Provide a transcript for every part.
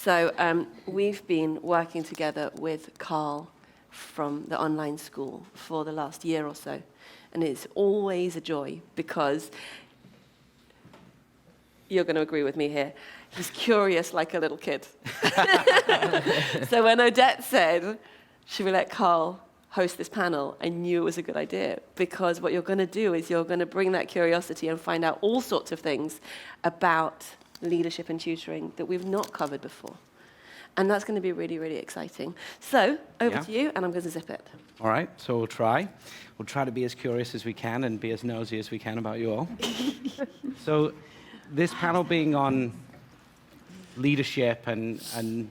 So we've been working together with Carl from the online school for the last year or so. And it's always a joy because you're going to agree with me here. He's curious like a little kid. So when Odette said, should we let Carl host this panel, I knew it was a good idea, because what you're going to do is you're going to bring that curiosity and find out all sorts of things about leadership and tutoring that we've not covered before. And that's going to be really, really exciting. So over to you, and I'm going to zip it. All right, so we'll try. We'll try to be as curious as we can and be as nosy as we can about you all. So this panel being on leadership and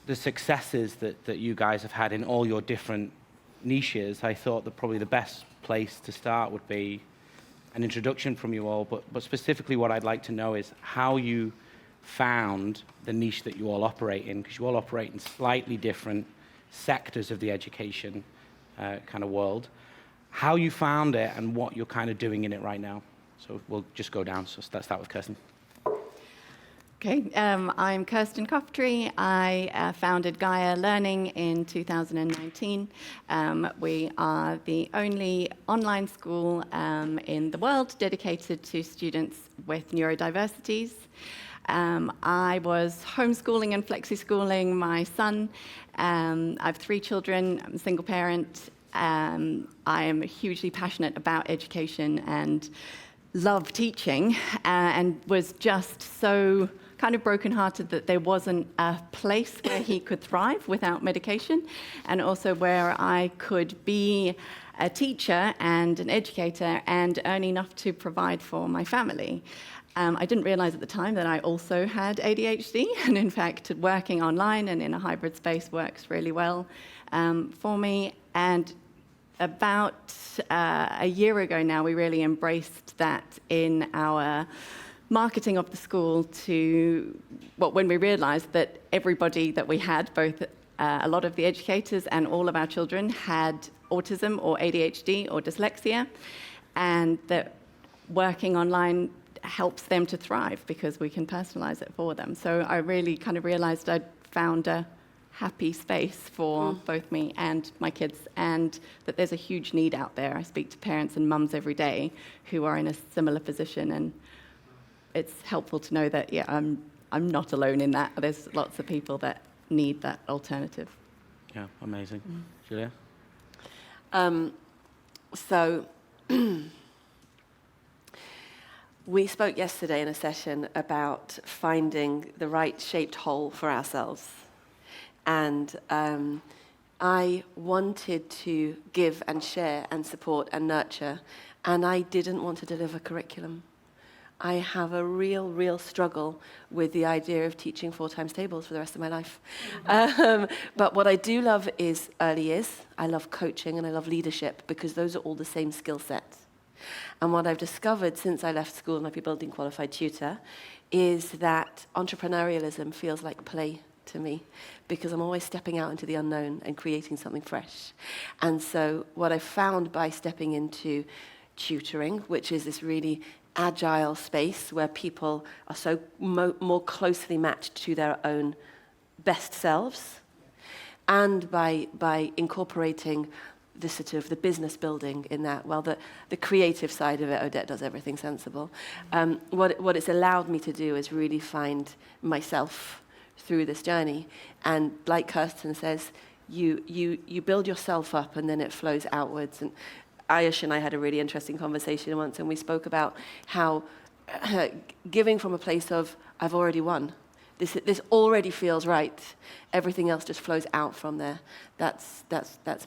the successes that you guys have had in all your different niches, I thought that probably the best place to start would be an introduction from you all, but specifically what I'd like to know is how you found the niche that you all operate in, because you all operate in slightly different sectors of the education kind of world. How you found it and what you're kind of doing in it right now. So we'll just go down. So let's start with Kirstin. Okay, I'm Kirstin Coughtrie. I founded Gaia Learning in 2019. We are the only online school in the world dedicated to students with neurodiversities. I was homeschooling and flexi-schooling my son. I have 3 children. I'm a single parent. I am hugely passionate about education and love teaching, and was just so kind of brokenhearted that there wasn't a place where he could thrive without medication, and also where I could be a teacher and an educator and earn enough to provide for my family. I didn't realize at the time that I also had ADHD, and in fact, working online and in a hybrid space works really well for me. And about a year ago now, we really embraced that in our marketing of the school when we realized that everybody that we had, both a lot of the educators and all of our children, had autism or ADHD or dyslexia, and that working online helps them to thrive because we can personalize it for them. So I really kind of realized I'd found a happy space for both me and my kids, and that there's a huge need out there. I speak to parents and mums every day who are in a similar position, and it's helpful to know that, yeah, I'm not alone in that. There's lots of people that need that alternative. Yeah, amazing. Julia? So we spoke yesterday in a session about finding the right shaped hole for ourselves. And I wanted to give and share and support and nurture, and I didn't want to deliver curriculum. I have a real struggle with the idea of teaching 4 times tables for the rest of my life. But what I do love is early years. I love coaching and I love leadership, because those are all the same skill sets. And what I've discovered since I left school and I've been building qualified tutor is that entrepreneurialism feels like play to me, because I'm always stepping out into the unknown and creating something fresh. And so what I found by stepping into tutoring, which is this really agile space where people are so more closely matched to their own best selves, and by incorporating the sort of the business building in that, well, the creative side of it, Odette does everything sensible. What it's allowed me to do is really find myself through this journey. And like Kirstin says, you build yourself up and then it flows outwards. And Ayush and I had a really interesting conversation once, and we spoke about how giving from a place of, I've already won. This already feels right. Everything else just flows out from there. That's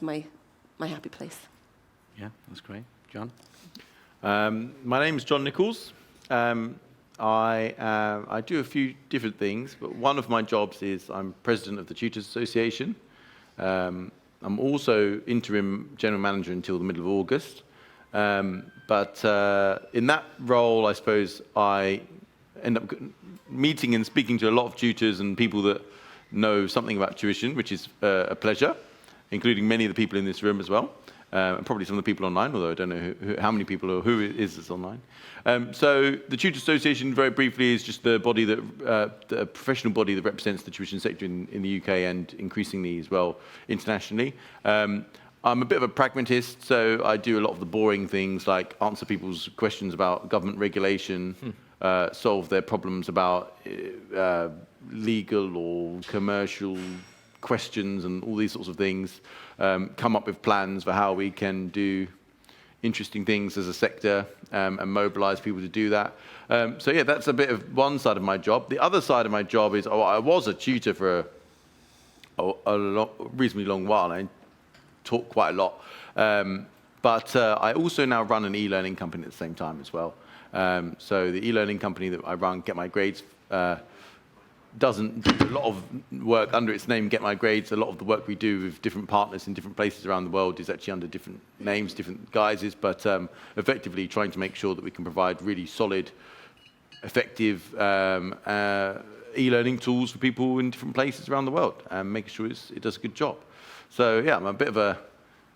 my happy place. Yeah, that's great. John? My name is John Nichols. I do a few different things, but one of my jobs is I'm president of the Tutors Association. I'm also interim general manager until the middle of August. But in that role, I suppose I end up meeting and speaking to a lot of tutors and people that know something about tuition, which is a pleasure, including many of the people in this room as well. and probably some of the people online, although I don't know how many people or who it is that's online. So the Tutor Association, very briefly, is just the body the professional body that represents the tuition sector in the UK and increasingly as well internationally. I'm a bit of a pragmatist, so I do a lot of the boring things like answer people's questions about government regulation, solve their problems about legal or commercial questions and all these sorts of things, come up with plans for how we can do interesting things as a sector and mobilize people to do that. So yeah, that's a bit of one side of my job. The other side of my job is, I was a tutor for a reasonably long while. I taught quite a lot. But I also now run an e-learning company at the same time as well. So the e-learning company that I run, Get My Grades, doesn't do a lot of work under its name, Get My Grades. A lot of the work we do with different partners in different places around the world is actually under different names, different guises, but effectively trying to make sure that we can provide really solid, effective e-learning tools for people in different places around the world and making sure it does a good job. So yeah, I'm a bit of a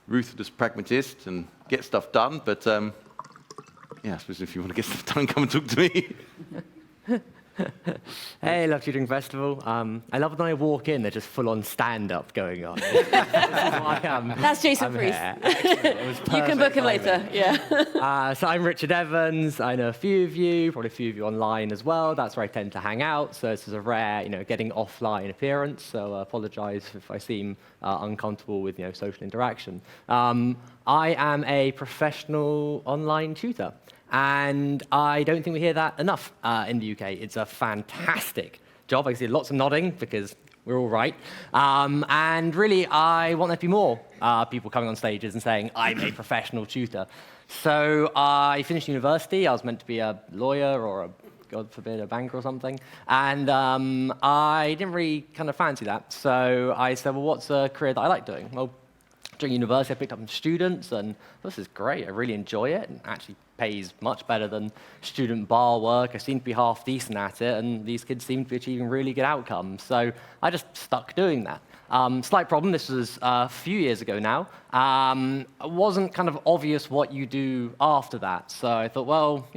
ruthless pragmatist and get stuff done, but yeah, I suppose if you want to get stuff done, come and talk to me. Hey, Love Tutoring Festival. I love when I walk in, there's just full-on stand-up going on. This is why That's Jason Priest. You can book him later, yeah. So I'm Richard Evans. I know a few of you, probably a few of you online as well. That's where I tend to hang out. So this is a rare, getting offline appearance. So I apologize if I seem uncomfortable with, social interaction. I am a professional online tutor. And I don't think we hear that enough in the UK. It's a fantastic job. I see lots of nodding because we're all right. And really, I want there to be more people coming on stages and saying, I'm a professional tutor. So I finished university. I was meant to be a lawyer or, God forbid, a banker or something. And I didn't really kind of fancy that. So I said, well, what's a career that I like doing? Well, during university, I picked up some students, and this is great. I really enjoy it, and actually pays much better than student bar work. I seem to be half decent at it, and these kids seem to be achieving really good outcomes. So I just stuck doing that. Slight problem, this was a few years ago now. It wasn't kind of obvious what you do after that. So I thought, well,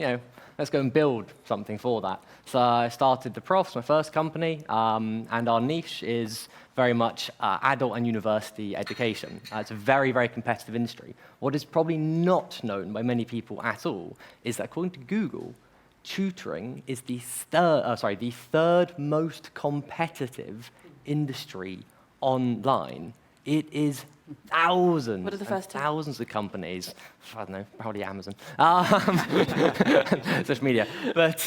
let's go and build something for that. So I started the Prof, my first company, and our niche is very much adult and university education. It's a very, very competitive industry. What is probably not known by many people at all is that according to Google, tutoring is the third most competitive industry online. It is thousands What are the first two? thousands of companies. I don't know, probably Amazon, social media. But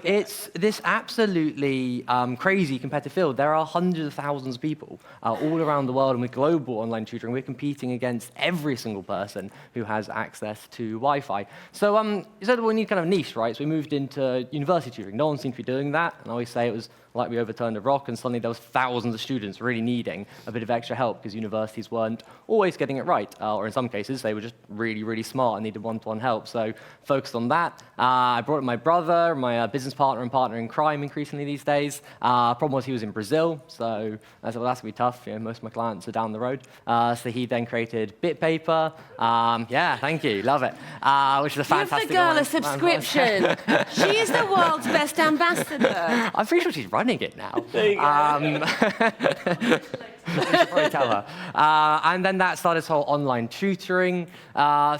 it's this absolutely crazy competitive field. There are hundreds of thousands of people all around the world, and with global online tutoring, we're competing against every single person who has access to Wi-Fi. So you said we need kind of niche, right? So we moved into university tutoring. No one seemed to be doing that, and I always say it was like we overturned a rock, and suddenly there was thousands of students really needing a bit of extra help because universities weren't always getting it right, or in some cases they were just really, really smart and needed one-to-one help. So focused on that. I brought in my brother, my business partner and partner in crime increasingly these days. Problem was he was in Brazil, so I said, well, that's going to be tough. Most of my clients are down the road. So he then created BitPaper. Yeah, thank you, love it. Which is a fantastic. Give the girl a subscription. She is the world's best ambassador. I'm pretty sure she's running it now. There you go. I should probably tell her. And then that started this whole online tutoring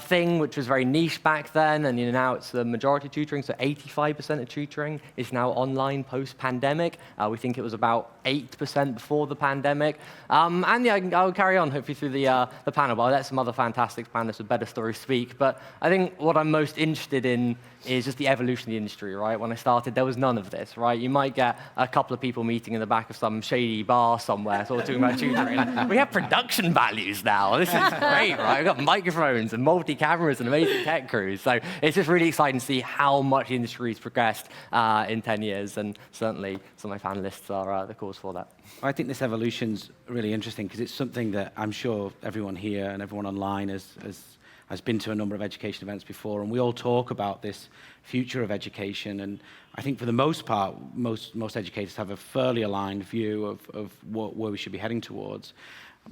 thing, which was very niche back then, and now it's the majority of tutoring, so 85% of tutoring is now online post-pandemic. We think it was about 8% before the pandemic. And yeah, I'll carry on hopefully through the panel, but I'll let some other fantastic panelists with better stories speak. But I think what I'm most interested in is just the evolution of the industry, right? When I started, there was none of this, right? You might get a couple of people meeting in the back of some shady bar somewhere, sort of talking about tutoring. We have production values now. This is great, right? We've got microphones and multi-cameras and amazing tech crews. So it's just really exciting to see how much the industry has progressed in 10 years, and certainly some of my panelists are the cause for that. I think this evolution's really interesting because it's something that I'm sure everyone here and everyone online has been to a number of education events before, and we all talk about this future of education. And I think for the most part, most educators have a fairly aligned view of where we should be heading towards.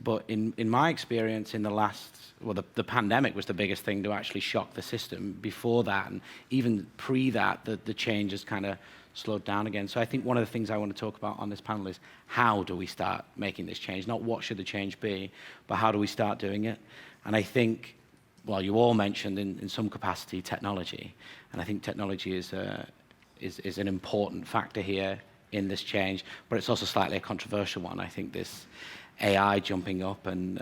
But in my experience in the last, well, the pandemic was the biggest thing to actually shock the system. Before that, and even pre that, the change has kind of slowed down again. So I think one of the things I want to talk about on this panel is how do we start making this change? Not what should the change be, but how do we start doing it? And I think, well, you all mentioned in some capacity technology, and I think technology is an important factor here in this change, but it's also slightly a controversial one. I think this AI jumping up and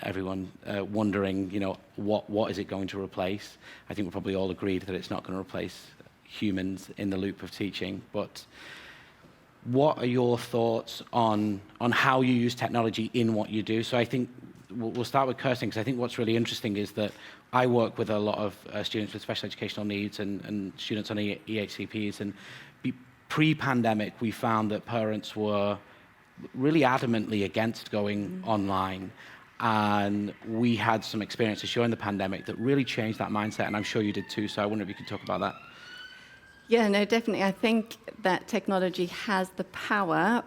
everyone wondering, what is it going to replace? I think we're probably all agreed that it's not going to replace humans in the loop of teaching. But what are your thoughts on how you use technology in what you do? So I think we'll start with Kirstin, because I think what's really interesting is that I work with a lot of students with special educational needs and students on EHCPs, and pre-pandemic we found that parents were really adamantly against going online. And we had some experiences during the pandemic that really changed that mindset, and I'm sure you did too, so I wonder if you could talk about that. Yeah, no, definitely. I think that technology has the power,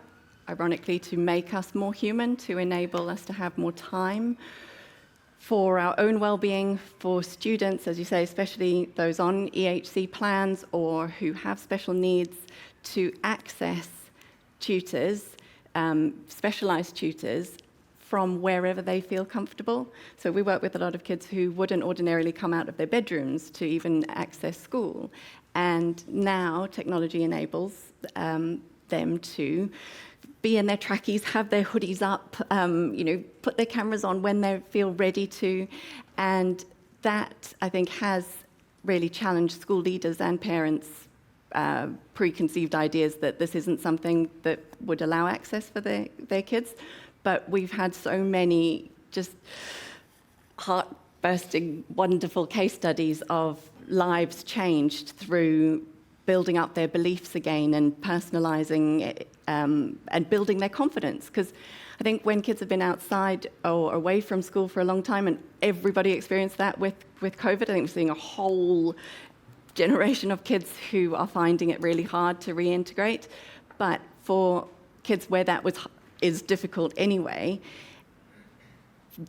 ironically, to make us more human, to enable us to have more time for our own well-being, for students, as you say, especially those on EHC plans or who have special needs, to access tutors, specialized tutors, from wherever they feel comfortable. So we work with a lot of kids who wouldn't ordinarily come out of their bedrooms to even access school. And now technology enables them to be in their trackies, have their hoodies up, put their cameras on when they feel ready to. And that, I think, has really challenged school leaders and parents' preconceived ideas that this isn't something that would allow access for their kids. But we've had so many just heart-bursting, wonderful case studies of lives changed through building up their beliefs again and personalizing and building their confidence. Because I think when kids have been outside or away from school for a long time, and everybody experienced that with COVID, I think we're seeing a whole generation of kids who are finding it really hard to reintegrate. But for kids where that is difficult anyway,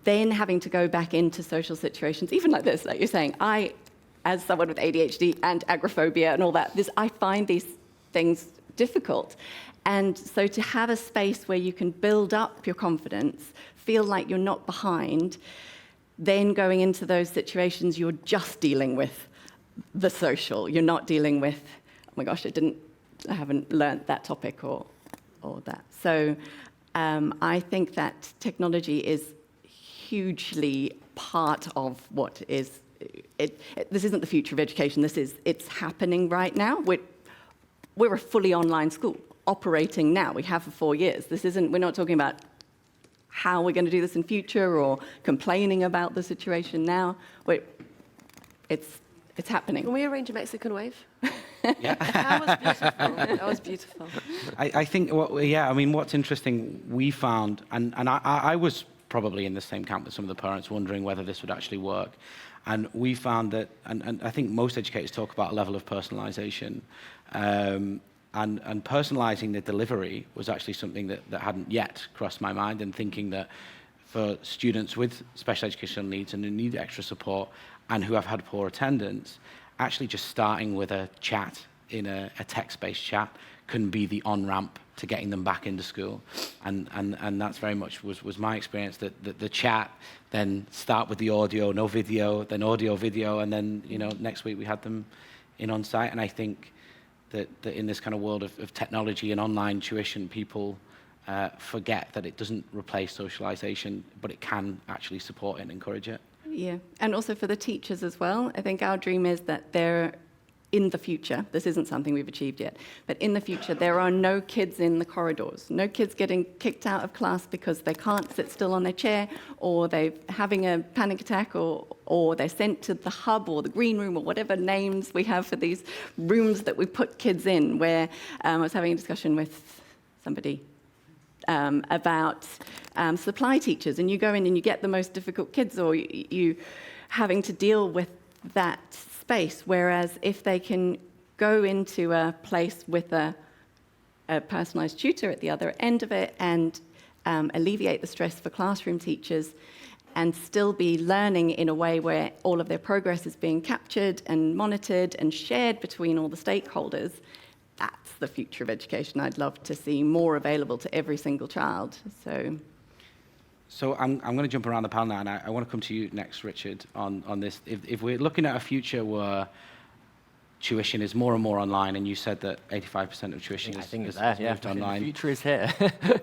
then having to go back into social situations, even like this, like you're saying, as someone with ADHD and agoraphobia and all that, I find these things difficult. And so to have a space where you can build up your confidence, feel like you're not behind, then going into those situations, you're just dealing with the social. You're not dealing with, oh my gosh, I haven't learnt that topic or that. So I think that technology is hugely part of what is. This isn't the future of education. It's happening right now. We're a fully online school operating now. We have for 4 years. We're not talking about how we're going to do this in future or complaining about the situation now. It's happening. Can we arrange a Mexican wave? Yeah. That was beautiful. That was beautiful. I think, what's interesting, we found, and I was probably in the same camp with some of the parents wondering whether this would actually work. And we found that, and I think most educators talk about a level of personalization, and personalizing the delivery was actually something that hadn't yet crossed my mind, and thinking that for students with special educational needs and who need extra support and who have had poor attendance, actually just starting with a chat in a text-based chat can be the on-ramp to getting them back into school. And that's very much was my experience, that the chat, then start with the audio, no video, then audio, video, and then next week we had them in on site. And I think that in this kind of world of technology and online tuition, people forget that it doesn't replace socialization, but it can actually support it and encourage it. Yeah, and also for the teachers as well. I think our dream is that in the future, this isn't something we've achieved yet, but in the future, there are no kids in the corridors, no kids getting kicked out of class because they can't sit still on their chair, or they're having a panic attack, or they're sent to the hub or the green room or whatever names we have for these rooms that we put kids in, where I was having a discussion with somebody about supply teachers, and you go in and you get the most difficult kids, or you having to deal with that space, whereas if they can go into a place with a personalized tutor at the other end of it and alleviate the stress for classroom teachers, and still be learning in a way where all of their progress is being captured and monitored and shared between all the stakeholders, that's the future of education. I'd love to see more available to every single child. So I'm going to jump around the panel now, and I want to come to you next, Richard, on this. If we're looking at a future where tuition is more and more online, and you said that 85% of tuition is moved online. The future is here.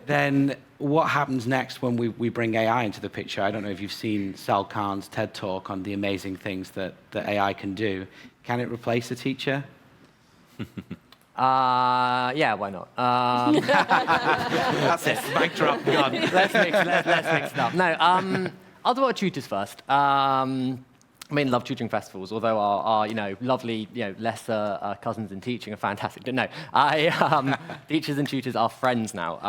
Then what happens next when we bring AI into the picture? I don't know if you've seen Sal Khan's TED Talk on the amazing things that AI can do. Can it replace a teacher? Yeah, why not? That's it. Mic drop. Gone. Let's mix it up. No, I'll do our tutors first. I mean, Love Tutoring Festivals, although our lovely, lesser cousins in teaching are fantastic. But no, teachers and tutors are friends now.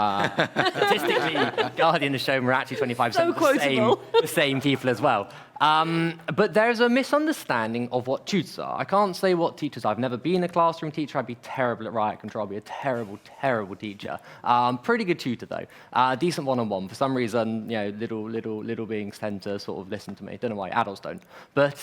Statistically, Guardian has shown we're actually 25% the same people as well. But there's a misunderstanding of what tutors are. I can't say what teachers are. I've never been a classroom teacher. I'd be terrible at riot control. I'd be a terrible, terrible teacher. Pretty good tutor, though. Decent one-on-one. For some reason, little beings tend to sort of listen to me. Don't know why. Adults don't. But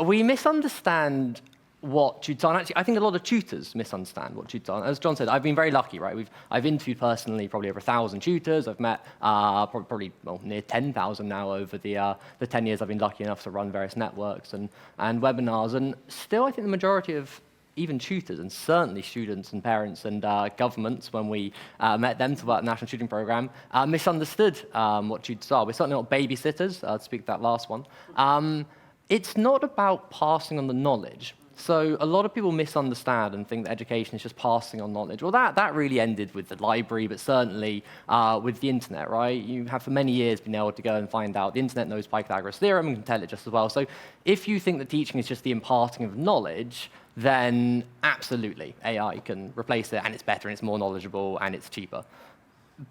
we misunderstand what tutors are. And actually, I think a lot of tutors misunderstand what tutors are. As John said, I've been very lucky, right? I've interviewed personally probably over 1,000 tutors. I've met probably near 10,000 now over the 10 years I've been lucky enough to run various networks and webinars. And still, I think the majority of even tutors, and certainly students and parents and governments, when we met them to work the National Tutoring Programme, misunderstood what tutors are. We're certainly not babysitters, to speak to that last one. It's not about passing on the knowledge. So a lot of people misunderstand and think that education is just passing on knowledge. Well, that really ended with the library, but certainly with the internet, right? You have for many years been able to go and find out the internet knows Pythagoras' theorem and can tell it just as well. So if you think that teaching is just the imparting of knowledge, then absolutely AI can replace it, and it's better, and it's more knowledgeable, and it's cheaper.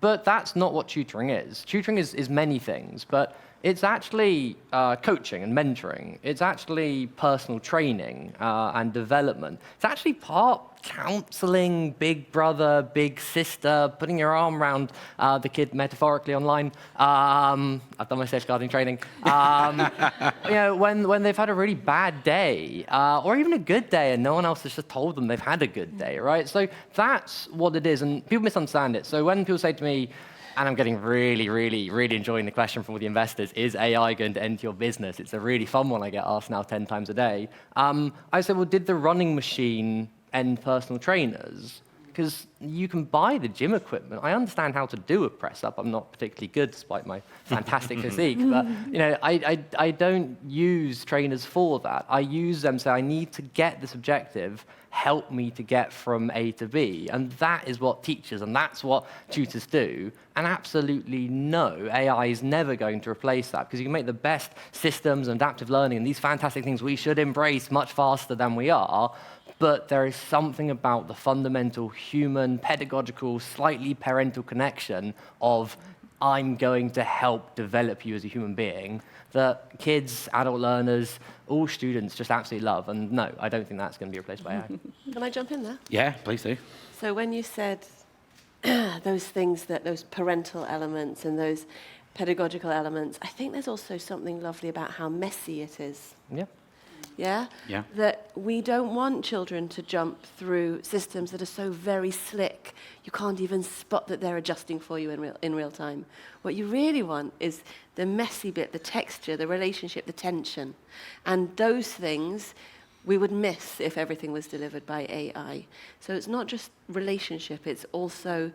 But that's not what tutoring is. Tutoring is many things, but it's actually coaching and mentoring. It's actually personal training and development. It's actually part counseling, big brother, big sister, putting your arm around the kid metaphorically online. I've done my safeguarding training. When they've had a really bad day, or even a good day, and no one else has just told them they've had a good day, right? So that's what it is, and people misunderstand it. So when people say to me, and I'm getting really, really, really enjoying the question from all the investors, is AI going to end your business? It's a really fun one I get asked now 10 times a day. I say, well, did the running machine end personal trainers? Because you can buy the gym equipment. I understand how to do a press-up. I'm not particularly good, despite my fantastic physique. But I don't use trainers for that. I use them to say, I need to get this objective. Help me to get from A to B. And that is what teachers and that's what tutors do. And absolutely no, AI is never going to replace that, because you can make the best systems and adaptive learning and these fantastic things we should embrace much faster than we are. But there is something about the fundamental human, pedagogical, slightly parental connection of I'm going to help develop you as a human being that kids, adult learners, all students just absolutely love. And no, I don't think that's going to be replaced by AI. Can I jump in there? Yeah, please do. So when you said those things, those parental elements and those pedagogical elements, I think there's also something lovely about how messy it is. Yeah. Yeah? Yeah. That we don't want children to jump through systems that are so very slick, you can't even spot that they're adjusting for you in real time. What you really want is the messy bit, the texture, the relationship, the tension. And those things we would miss if everything was delivered by AI. So it's not just relationship, it's also...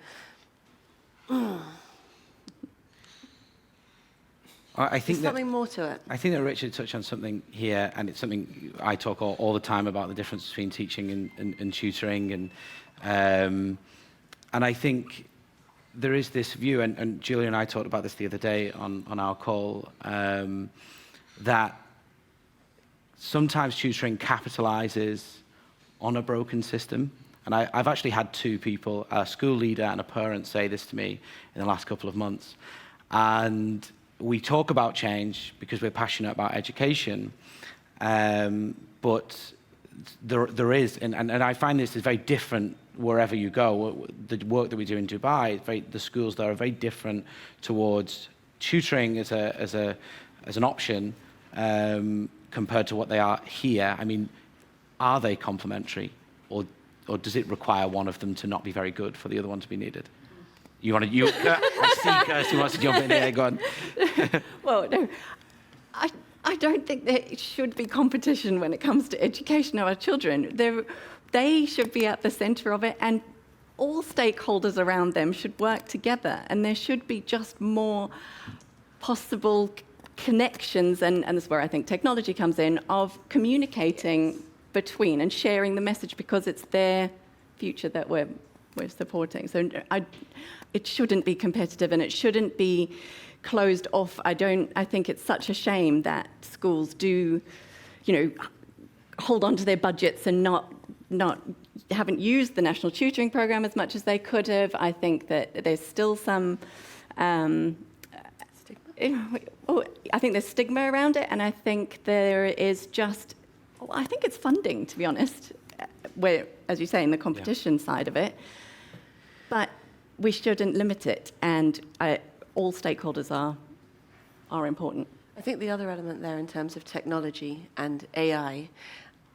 I think There's something more to it. I think that Richard touched on something here, and it's something I talk all the time about, the difference between teaching and tutoring. And I think there is this view, and Julia and I talked about this the other day on our call, that sometimes tutoring capitalizes on a broken system. And I've actually had two people, a school leader and a parent, say this to me in the last couple of months. And we talk about change because we're passionate about education, but there is, and I find this is very different wherever you go. The work that we do in Dubai, the schools there are very different towards tutoring as an option compared to what they are here. I mean, are they complementary, or does it require one of them to not be very good for the other one to be needed? I see Kirstin wants to jump in here. Go on. Well, no, I don't think there should be competition when it comes to education of our children. They should be at the centre of it, and all stakeholders around them should work together, and there should be just more possible connections, and this is where I think technology comes in, of communicating between and sharing the message, because it's their future that we're supporting. So it shouldn't be competitive, and it shouldn't be closed off. I think it's such a shame that schools do, hold on to their budgets and haven't used the national tutoring program as much as they could have. I think that there's still some I think there's stigma around it, and I think there is I think it's funding, to be honest, where, as you say, in the competition side of it. But we shouldn't limit it, and all stakeholders are important. I think the other element there in terms of technology and AI,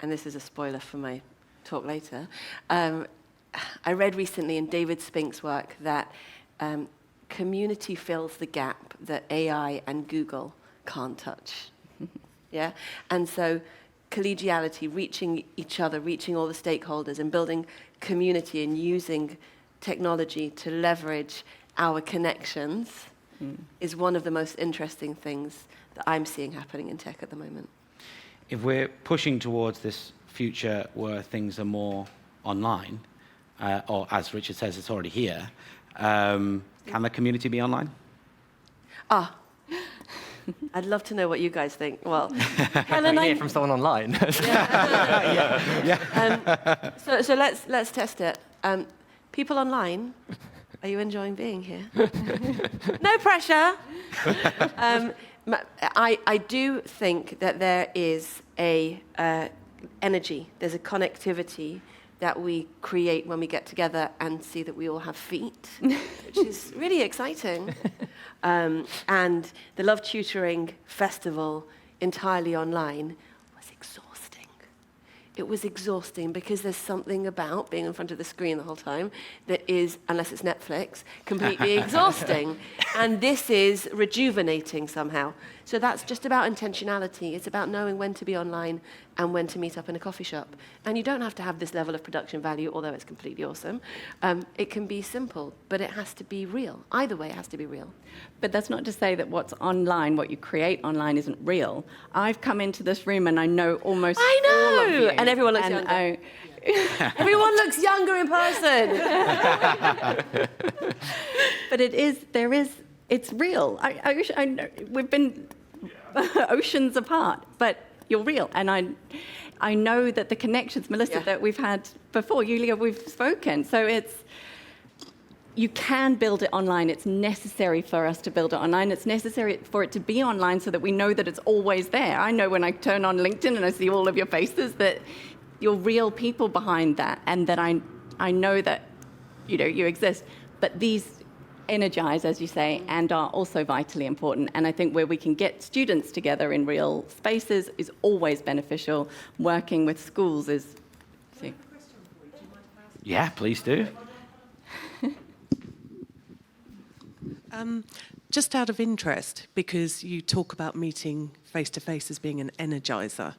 and this is a spoiler for my talk later, I read recently in David Spink's work that community fills the gap that AI and Google can't touch. Yeah? And so collegiality, reaching each other, reaching all the stakeholders, and building community and using technology to leverage our connections is one of the most interesting things that I'm seeing happening in tech at the moment. If we're pushing towards this future where things are more online, or as Richard says, it's already here, can the community be online? I'd love to know what you guys think. Well, Helen, I hear from someone online. So let's test it. People online, are you enjoying being here? No pressure. I do think that there is a energy, there's a connectivity that we create when we get together and see that we all have feet, which is really exciting. And the Love Tutoring Festival, entirely online, was exhausting. It was exhausting because there's something about being in front of the screen the whole time that is, unless it's Netflix, completely exhausting. And this is rejuvenating somehow. So that's just about intentionality. It's about knowing when to be online and when to meet up in a coffee shop. And you don't have to have this level of production value, although it's completely awesome. It can be simple, but it has to be real. Either way, it has to be real. But that's not to say that what's online, what you create online, isn't real. I've come into this room and I know almost all of you. And everyone looks younger. Everyone looks younger in person. But it's real. I know, we've been oceans apart, but you're real. And I know that the connections, Melissa, that we've had before, Yulia, we've spoken. So you can build it online. It's necessary for us to build it online. It's necessary for it to be online so that we know that it's always there. I know when I turn on LinkedIn and I see all of your faces that you're real people behind that, and that I know that you exist. But these energize, as you say, and are also vitally important. And I think where we can get students together in real spaces is always beneficial. Working with schools is... Yeah, please do. Just out of interest, because you talk about meeting face-to-face as being an energizer,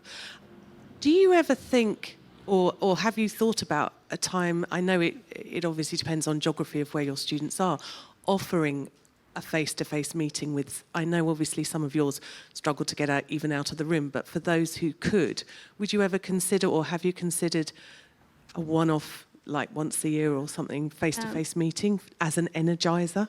do you ever think, or have you thought about a time, I know it obviously depends on geography of where your students are, offering a face-to-face meeting with, I know obviously some of yours struggle to get out of the room, but for those who could, would you ever consider, or have you considered a one-off, like once a year or something, face-to-face meeting as an energizer?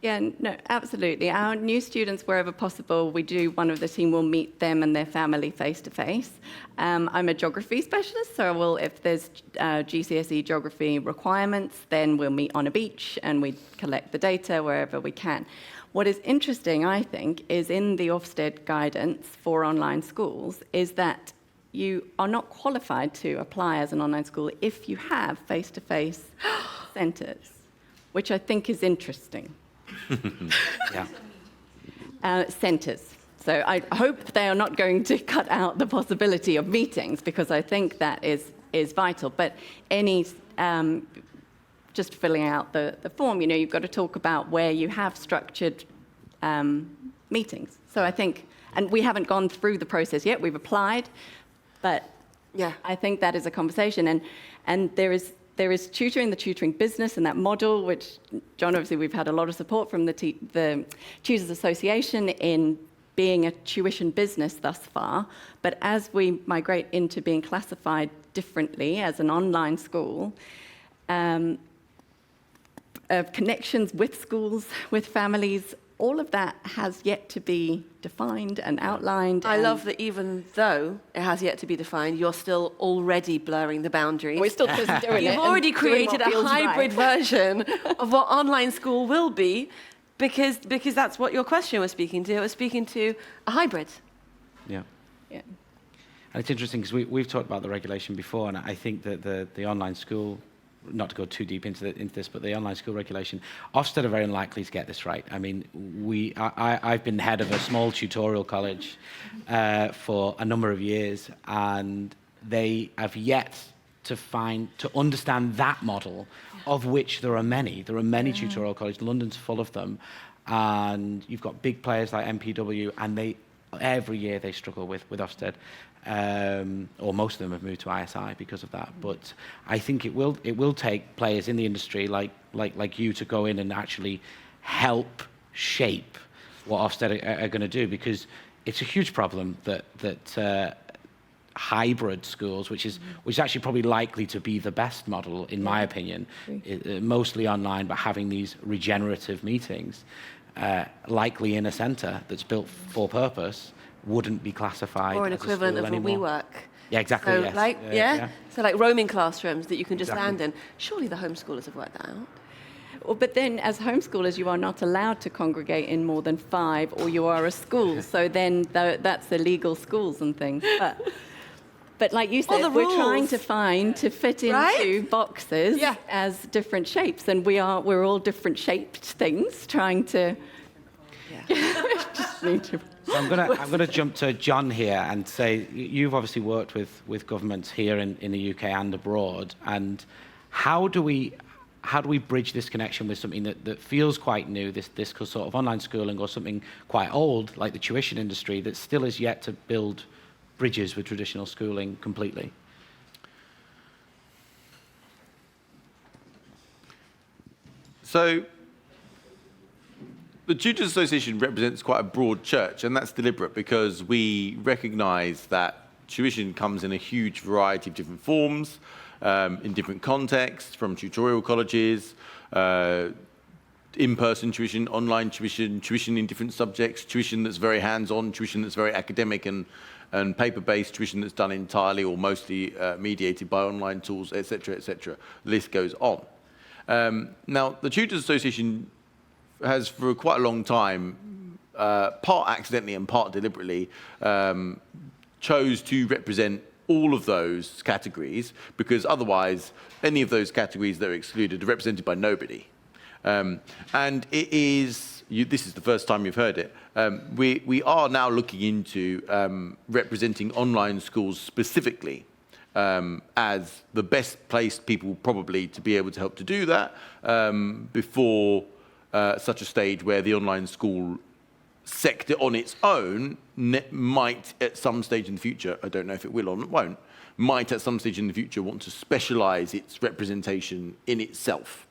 Yeah, no, absolutely. Our new students, wherever possible, one of the team will meet them and their family face-to-face. I'm a geography specialist, so if there's GCSE geography requirements, then we'll meet on a beach and we collect the data wherever we can. What is interesting, I think, is in the Ofsted guidance for online schools, is that you are not qualified to apply as an online school if you have face-to-face centres, which I think is interesting. Yeah. Centres. So I hope they are not going to cut out the possibility of meetings, because I think that is vital. But any, just filling out the form, you've got to talk about where you have structured meetings. So I think, and we haven't gone through the process yet, we've applied, but Yeah. I think that is a conversation. And there is tutoring, the tutoring business and that model, which, John, obviously we've had a lot of support from the Tutors Association in being a tuition business thus far. But as we migrate into being classified differently as an online school, connections with schools, with families, all of that has yet to be defined and outlined. I love that even though it has yet to be defined, you're still already blurring the boundaries. We're still just doing it. You've already and doing created what a feels hybrid right. version of what online school will be, because that's what your question was speaking to. It was speaking to a hybrid. Yeah. Yeah. And it's interesting because we've talked about the regulation before, and I think that the online school, not to go too deep into this, but the online school regulation, Ofsted are very unlikely to get this right. I mean, I've been head of a small tutorial college for a number of years, and they have yet to understand that model, of which there are many. There are many tutorial colleges. London's full of them, and you've got big players like MPW, and every year they struggle with Ofsted. Or most of them have moved to ISI because of that. But I think it will take players in the industry like you to go in and actually help shape what Ofsted are going to do, because it's a huge problem that hybrid schools, which is actually probably likely to be the best model in my opinion, mostly online, but having these regenerative meetings, likely in a centre that's built for purpose, wouldn't be classified Or an as equivalent a of school a anymore. WeWork. Yeah, exactly. So Yes. So like roaming classrooms that you can just Exactly. land in. Surely the homeschoolers have worked that out. Well, but then as homeschoolers, you are not allowed to congregate in more than 5, or you are a school. So then that's illegal schools and things. But like you said, the we're trying rules. to fit into Right? boxes Yeah. as different shapes. And we're all different shaped things trying to... Just need to... So I'm gonna jump to John here and say, you've obviously worked with governments here in the UK and abroad, and how do we bridge this connection with something that feels quite new, this sort of online schooling, or something quite old like the tuition industry that still is yet to build bridges with traditional schooling completely? So the Tutors Association represents quite a broad church, and that's deliberate because we recognise that tuition comes in a huge variety of different forms, in different contexts, from tutorial colleges, in-person tuition, online tuition, tuition in different subjects, tuition that's very hands-on, tuition that's very academic and paper-based, tuition that's done entirely or mostly mediated by online tools, etc., etc. The list goes on. Now, the Tutors Association has for quite a long time, part accidentally and part deliberately, chose to represent all of those categories, because otherwise any of those categories that are excluded are represented by nobody. And it is, this is the first time you've heard it, we are now looking into representing online schools specifically as the best placed people probably to be able to help to do that before such a stage where the online school sector on its own might at some stage in the future, I don't know if it will or won't, might at some stage in the future want to specialise its representation in itself.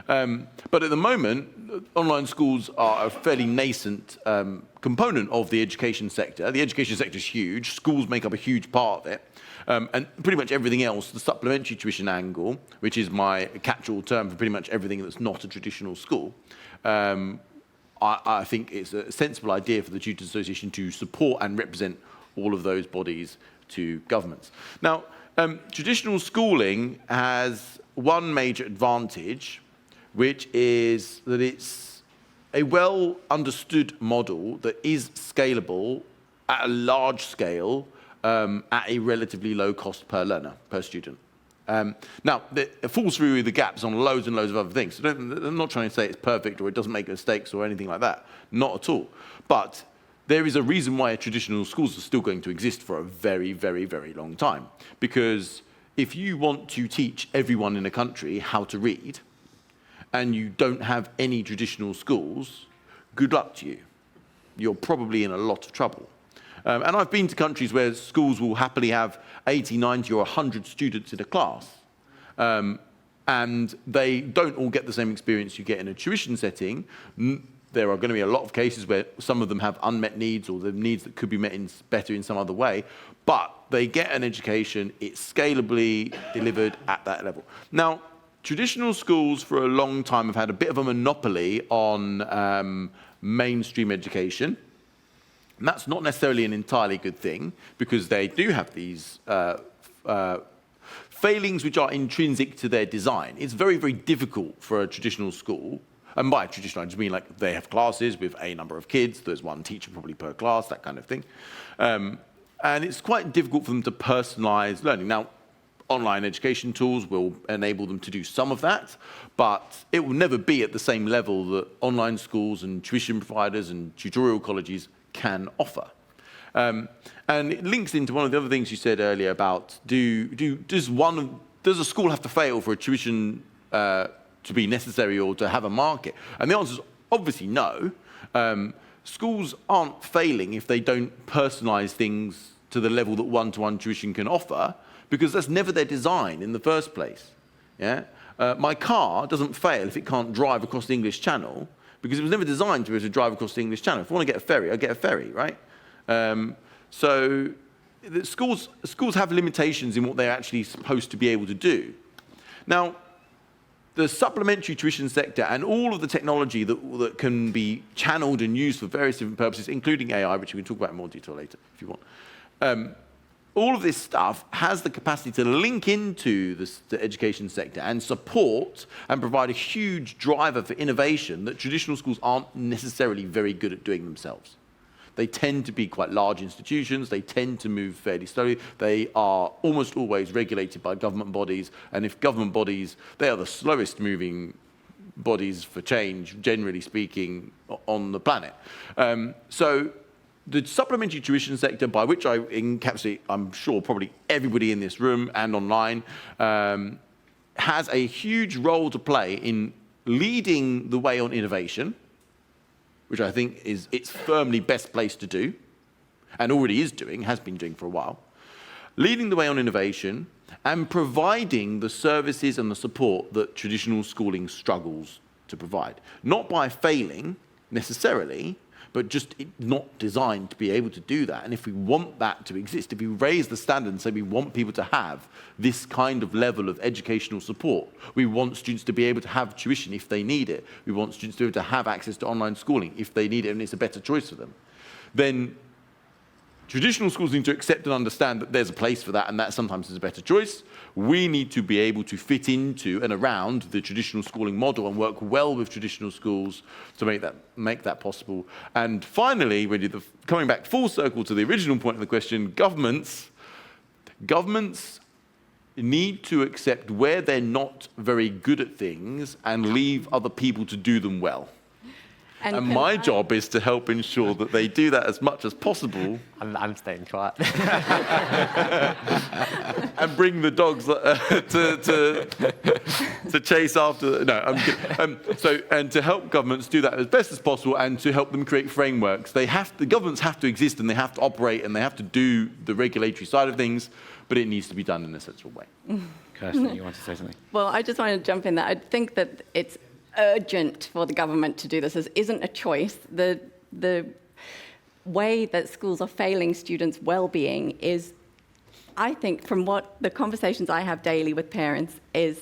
But at the moment, online schools are a fairly nascent component of the education sector. The education sector is huge. Schools make up a huge part of it. And pretty much everything else, the supplementary tuition angle, which is my catch-all term for pretty much everything that's not a traditional school, I think it's a sensible idea for the Tutors Association to support and represent all of those bodies to governments. Now, traditional schooling has one major advantage, which is that it's a well-understood model that is scalable at a large scale at a relatively low cost per learner, per student. Now, it falls through the gaps on loads and loads of other things. So I'm not trying to say it's perfect or it doesn't make mistakes or anything like that. Not at all. But there is a reason why traditional schools are still going to exist for a very, very, very long time. Because if you want to teach everyone in a country how to read, and you don't have any traditional schools, good luck to you. You're probably in a lot of trouble. And I've been to countries where schools will happily have 80, 90 or 100 students in a class. And they don't all get the same experience you get in a tuition setting. There are going to be a lot of cases where some of them have unmet needs or the needs that could be met better in some other way. But they get an education, it's scalably delivered at that level. Now, traditional schools for a long time have had a bit of a monopoly on mainstream education. And that's not necessarily an entirely good thing, because they do have these failings which are intrinsic to their design. It's very, very difficult for a traditional school, and by traditional I just mean like they have classes with a number of kids, there's one teacher probably per class, that kind of thing. And it's quite difficult for them to personalize learning. Now, online education tools will enable them to do some of that, but it will never be at the same level that online schools and tuition providers and tutorial colleges can offer. And it links into one of the other things you said earlier about does a school have to fail for a tuition to be necessary or to have a market? And the answer is obviously no. Schools aren't failing if they don't personalize things to the level that one-to-one tuition can offer, because that's never their design in the first place. Yeah? My car doesn't fail if it can't drive across the English Channel, because it was never designed to be able to drive across the English Channel. If I want to get a ferry, I get a ferry, right? So schools have limitations in what they're actually supposed to be able to do. Now, the supplementary tuition sector and all of the technology that can be channeled and used for various different purposes, including AI, which we can talk about in more detail later if you want, all of this stuff has the capacity to link into the education sector and support and provide a huge driver for innovation that traditional schools aren't necessarily very good at doing themselves. They tend to be quite large institutions. They tend to move fairly slowly. They are almost always regulated by government bodies. And if government bodies, they are the slowest moving bodies for change, generally speaking, on the planet. So the supplementary tuition sector, by which I encapsulate, I'm sure, probably everybody in this room and online, has a huge role to play in leading the way on innovation, which I think is its firmly best place to do, and already is doing, has been doing for a while, leading the way on innovation and providing the services and the support that traditional schooling struggles to provide. Not by failing, necessarily, but just not designed to be able to do that. And if we want that to exist, if we raise the standard and say we want people to have this kind of level of educational support, we want students to be able to have tuition if they need it, we want students to be able to have access to online schooling if they need it and it's a better choice for them, then traditional schools need to accept and understand that there's a place for that and that sometimes is a better choice. We need to be able to fit into and around the traditional schooling model and work well with traditional schools to make that possible. And finally, coming back full circle to the original point of the question, governments need to accept where they're not very good at things and leave other people to do them well. And my job is to help ensure that they do that as much as possible. I'm staying quiet. And bring the dogs to chase after. No, I'm kidding. And to help governments do that as best as possible, and to help them create frameworks. The governments have to exist, and they have to operate, and they have to do the regulatory side of things, but it needs to be done in a sensible way. Kirstin, you want to say something? Well, I just want to jump in there. I think that it's urgent for the government to do this. This isn't a choice. The way that schools are failing students' well-being is, I think, from what the conversations I have daily with parents, is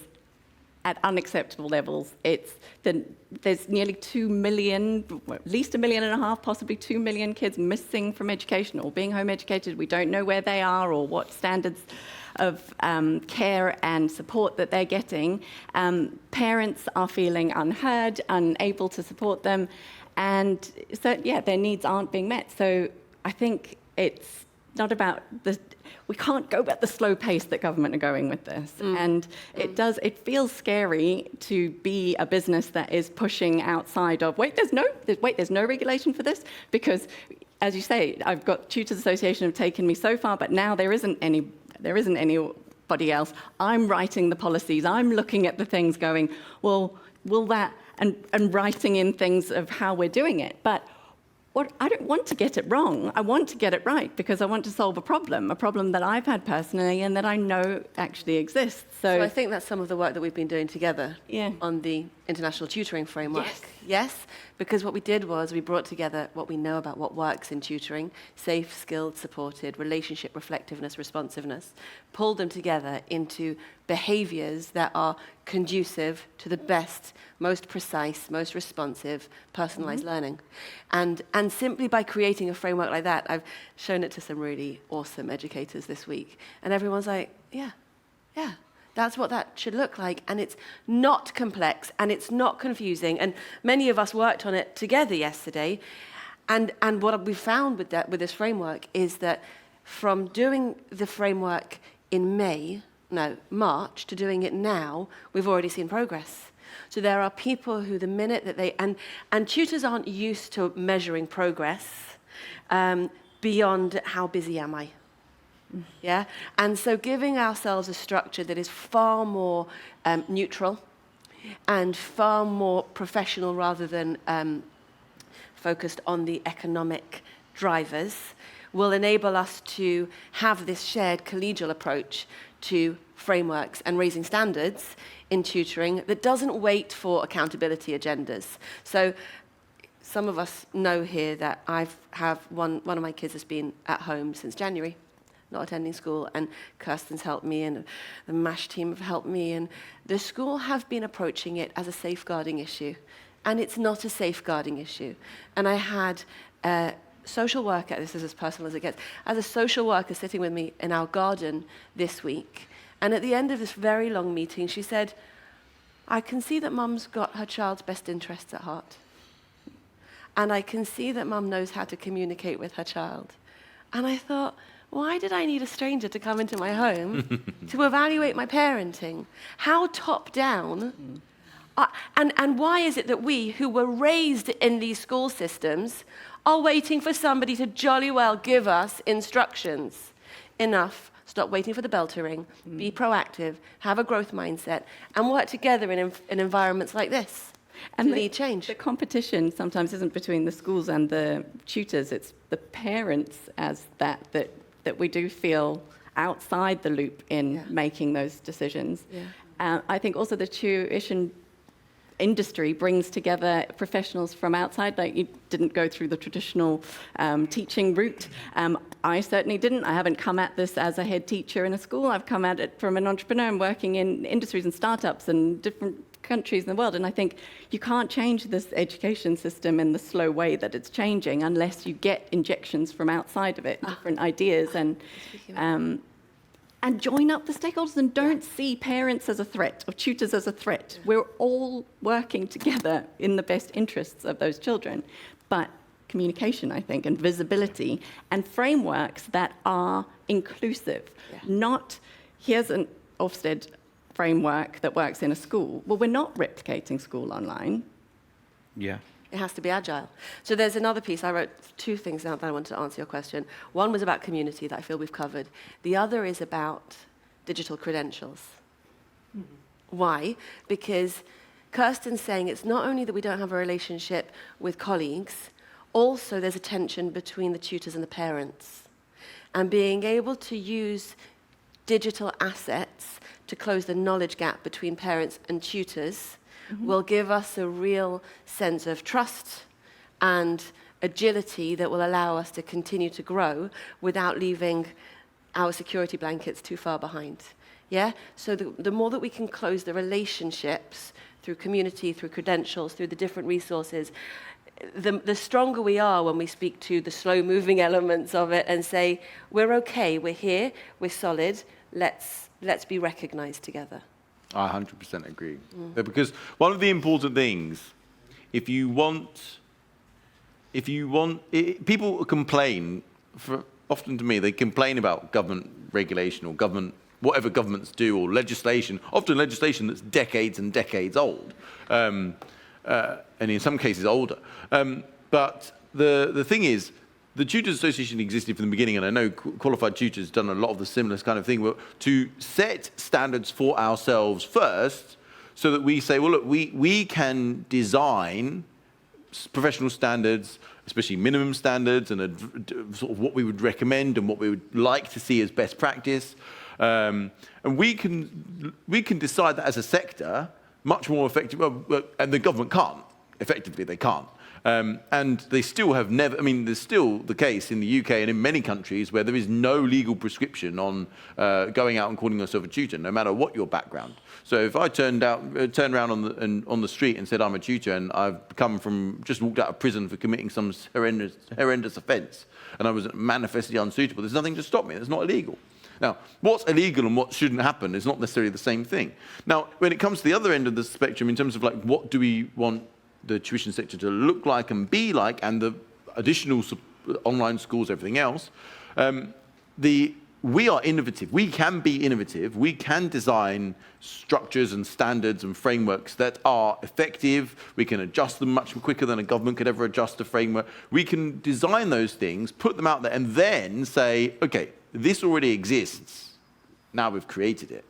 at unacceptable levels. There's nearly 2 million, at least 1.5 million, possibly 2 million kids missing from education or being home educated. We don't know where they are or what standards of care and support that they're getting. Parents are feeling unheard, unable to support them, and so, yeah, their needs aren't being met. So I think it's not about we can't go at the slow pace that government are going with this. And it feels scary to be a business that is pushing outside of, there's no regulation for this, because as you say, I've got Tutors Association have taken me so far, but now there isn't anybody else. I'm writing the policies. I'm looking at the things going, well, will that, and writing in things of how we're doing it. But I don't want to get it wrong. I want to get it right because I want to solve a problem that I've had personally and that I know actually exists. So I think that's some of the work that we've been doing together Yeah. on the International Tutoring Framework. Yes. Yes, because what we did was we brought together what we know about what works in tutoring, safe, skilled, supported, relationship reflectiveness, responsiveness, pulled them together into behaviors that are conducive to the best, most precise, most responsive, personalized learning. And simply by creating a framework like that, I've shown it to some really awesome educators this week. And everyone's like, yeah, that's what that should look like. And it's not complex and it's not confusing. And many of us worked on it together yesterday. And what we found with this framework is that from doing the framework in March to doing it now, we've already seen progress. So there are people who the minute that and tutors aren't used to measuring progress beyond how busy am I. Yeah, and so giving ourselves a structure that is far more neutral and far more professional rather than focused on the economic drivers will enable us to have this shared collegial approach to frameworks and raising standards in tutoring that doesn't wait for accountability agendas. So some of us know here that one of my kids has been at home since January, not attending school, and Kirstin's helped me, and the MASH team have helped me, and the school have been approaching it as a safeguarding issue, and it's not a safeguarding issue. And I had a social worker, this is as personal as it gets, as a social worker sitting with me in our garden this week, and at the end of this very long meeting, she said, I can see that Mum's got her child's best interests at heart, and I can see that Mum knows how to communicate with her child. And I thought, why did I need a stranger to come into my home to evaluate my parenting? How top down? And why is it that we, who were raised in these school systems, are waiting for somebody to jolly well give us instructions? Enough. Stop waiting for the bell to ring. Be proactive. Have a growth mindset. And work together in environments like this. And lead change. The competition sometimes isn't between the schools and the tutors. It's the parents as that we do feel outside the loop in making those decisions. Yeah. I think also the tuition industry brings together professionals from outside. Like, you didn't go through the traditional teaching route. I certainly didn't. I haven't come at this as a head teacher in a school. I've come at it from an entrepreneur and working in industries and startups and different countries in the world. And I think you can't change this education system in the slow way that it's changing unless you get injections from outside of it, different ideas, and join up the stakeholders and don't see parents as a threat or tutors as a threat. We're all working together in the best interests of those children. But communication, I think, and visibility and frameworks that are inclusive, not here's an Ofsted framework that works in a school. Well, we're not replicating school online. Yeah. It has to be agile. So there's another piece. I wrote two things down that I wanted to answer your question. One was about community that I feel we've covered. The other is about digital credentials. Why? Because Kirstin's saying it's not only that we don't have a relationship with colleagues, also there's a tension between the tutors and the parents. And being able to use digital assets to close the knowledge gap between parents and tutors will give us a real sense of trust and agility that will allow us to continue to grow without leaving our security blankets too far behind. Yeah? So the more that we can close the relationships through community, through credentials, through the different resources, the stronger we are when we speak to the slow-moving elements of it and say, we're okay, we're here, we're solid, let's be recognized together. I 100% agree. Because one of the important things, people complain often to me, they complain about government regulation or whatever governments do, or legislation, often legislation that's decades and decades old, and in some cases older. But the thing is, the Tutors Association existed from the beginning, and I know Qualified Tutors done a lot of the similar kind of thing, but to set standards for ourselves first, so that we say, well, look, we can design professional standards, especially minimum standards, and sort of what we would recommend and what we would like to see as best practice. And we can decide that as a sector much more effectively, and the government can't. Effectively, they can't. And they still have never, I mean, there's still the case in the UK and in many countries where there is no legal prescription on going out and calling yourself a tutor, no matter what your background. So if I turned around on the street and said I'm a tutor and I've just walked out of prison for committing some horrendous offence, and I was manifestly unsuitable, there's nothing to stop me. It's not illegal. Now, what's illegal and what shouldn't happen is not necessarily the same thing. Now, when it comes to the other end of the spectrum, in terms of like what do we want the tuition sector to look like and be like, and the additional online schools, everything else, we are innovative. We can be innovative. We can design structures and standards and frameworks that are effective. We can adjust them much quicker than a government could ever adjust a framework. We can design those things, put them out there, and then say, okay, this already exists. Now we've created it.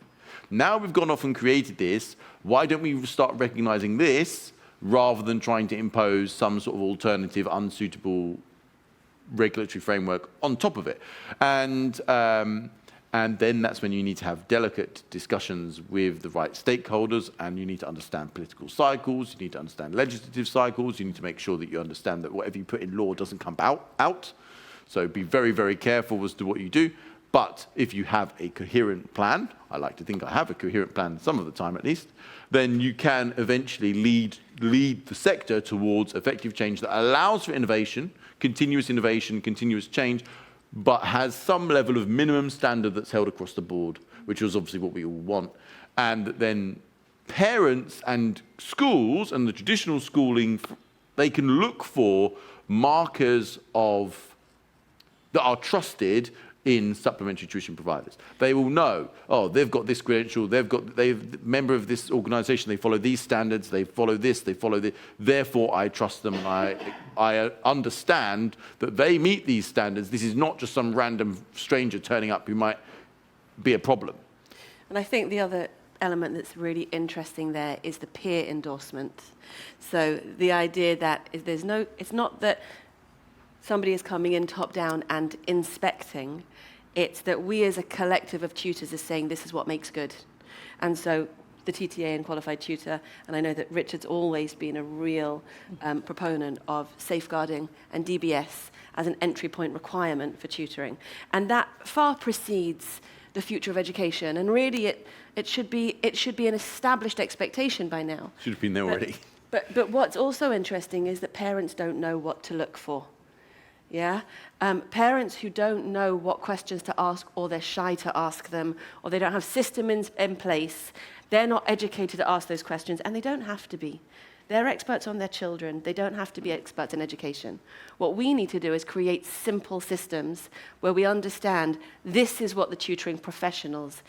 Now we've gone off and created this. Why don't we start recognizing this rather than trying to impose some sort of alternative, unsuitable regulatory framework on top of it? And then that's when you need to have delicate discussions with the right stakeholders, and you need to understand political cycles, you need to understand legislative cycles, you need to make sure that you understand that whatever you put in law doesn't come out. So be very, very careful as to what you do. But if you have a coherent plan, I like to think I have a coherent plan some of the time at least, then you can eventually lead the sector towards effective change that allows for innovation, continuous change, but has some level of minimum standard that's held across the board, which is obviously what we all want. And then parents and schools and the traditional schooling, they can look for markers that are trusted in supplementary tuition providers. They will know, oh, they've got this credential, they're member of this organisation, they follow these standards, they follow this, therefore I trust them, and I understand that they meet these standards. This is not just some random stranger turning up who might be a problem. And I think the other element that's really interesting there is the peer endorsement. So the idea that it's not that somebody is coming in top down and inspecting. It's that we as a collective of tutors are saying this is what makes good. And so the TTA and Qualified Tutor, and I know that Richard's always been a real proponent of safeguarding and DBS as an entry point requirement for tutoring. And that far precedes the future of education. And really it should be an established expectation by now. Should have been there already. But what's also interesting is that parents don't know what to look for. Yeah, parents who don't know what questions to ask, or they're shy to ask them, or they don't have systems in place, they're not educated to ask those questions, and they don't have to be. They're experts on their children. They don't have to be experts in education. What we need to do is create simple systems where we understand this is what the tutoring professionals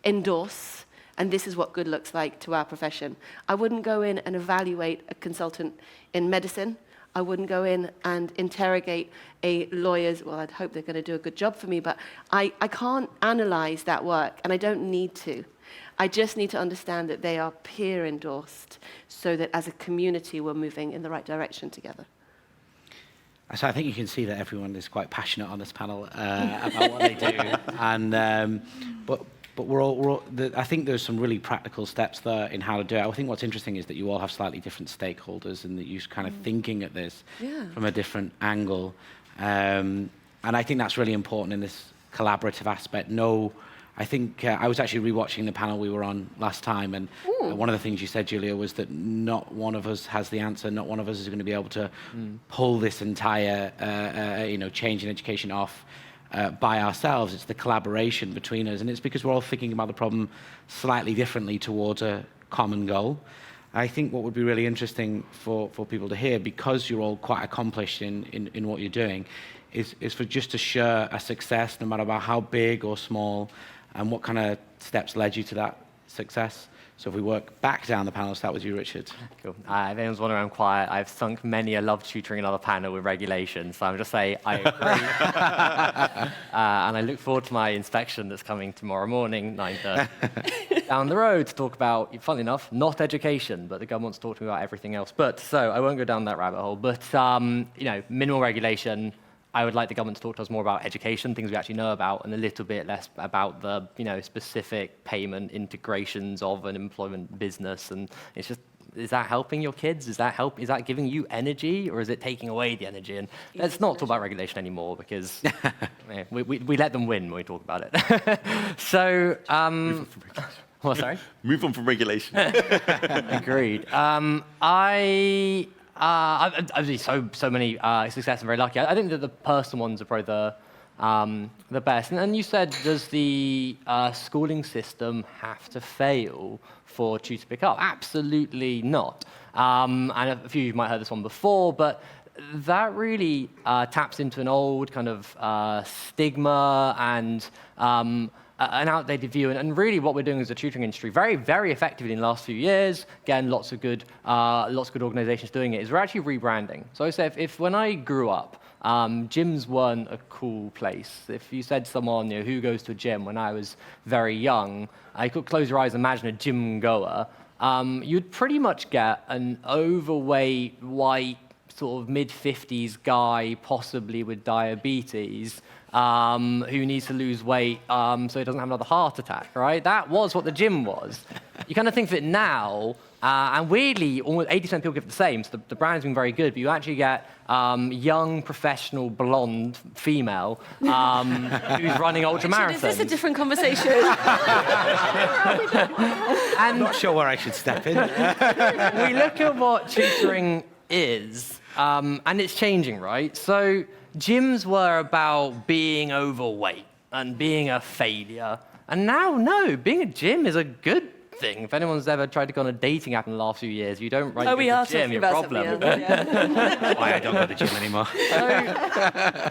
endorse, and this is what good looks like to our profession. I wouldn't go in and evaluate a consultant in medicine. I wouldn't go in and interrogate a lawyer's, well, I'd hope they're going to do a good job for me, but I can't analyze that work, and I don't need to. I just need to understand that they are peer endorsed so that as a community we're moving in the right direction together. So I think you can see that everyone is quite passionate on this panel about what they do, and but we're all I think there's some really practical steps there in how to do it. I think what's interesting is that you all have slightly different stakeholders, and that you're kind of thinking at this from a different angle, and I think that's really important in this collaborative aspect. I think I was actually rewatching the panel we were on last time, and one of the things you said, Julia, was that not one of us has the answer. Not one of us is going to be able to pull this entire change in education off by ourselves. It's the collaboration between us, and it's because we're all thinking about the problem slightly differently towards a common goal. I think what would be really interesting for people to hear, because you're all quite accomplished in what you're doing, is for just to share a success, no matter about how big or small, and what kind of steps led you to that success. So if we work back down the panel, start with you, Richard. Cool. If anyone's wondering I'm quiet, I've sunk many a Love Tutoring another panel with regulations, so I'm just saying I agree. And I look forward to my inspection that's coming tomorrow morning, 9:30, down the road to talk about, funnily enough, not education, but the government wants to talk to me about everything else. But, so I won't go down that rabbit hole, but, minimal regulation. I would like the government to talk to us more about education, things we actually know about, and a little bit less about the, specific payment integrations of an employment business. And it's just, is that helping your kids? Is that giving you energy, or is it taking away the energy? And let's not talk about regulation anymore, because we let them win when we talk about it. So, what, sorry? Move on from regulation. Agreed. I've seen so many success. I'm very lucky. I think that the personal ones are probably the best. And you said, does the schooling system have to fail for tutor to pick up? Absolutely not. And a few of you might have heard this one before, but that really taps into an old kind of stigma and an outdated view, and really what we're doing as a tutoring industry very, very effectively in the last few years, again, lots of good organizations doing it, is we're actually rebranding. So I say, if when I grew up, gyms weren't a cool place. If you said to someone, who goes to a gym when I was very young, you could close your eyes and imagine a gym goer, you'd pretty much get an overweight, white, sort of mid-50s guy, possibly with diabetes, who needs to lose weight so he doesn't have another heart attack, right? That was what the gym was. You kind of think of it now, and weirdly, almost 80% of people give it the same, so the brand's been very good, but you actually get young, professional, blonde female who's running ultramarathons. Is this a different conversation? I'm not sure where I should step in. We look at what tutoring is, and it's changing, right? So gyms were about being overweight and being a failure. And now, no, being a gym is a good thing. If anyone's ever tried to go on a dating app in the last few years, you don't write to the gym, you're a problem. Why I don't go to the gym anymore. So,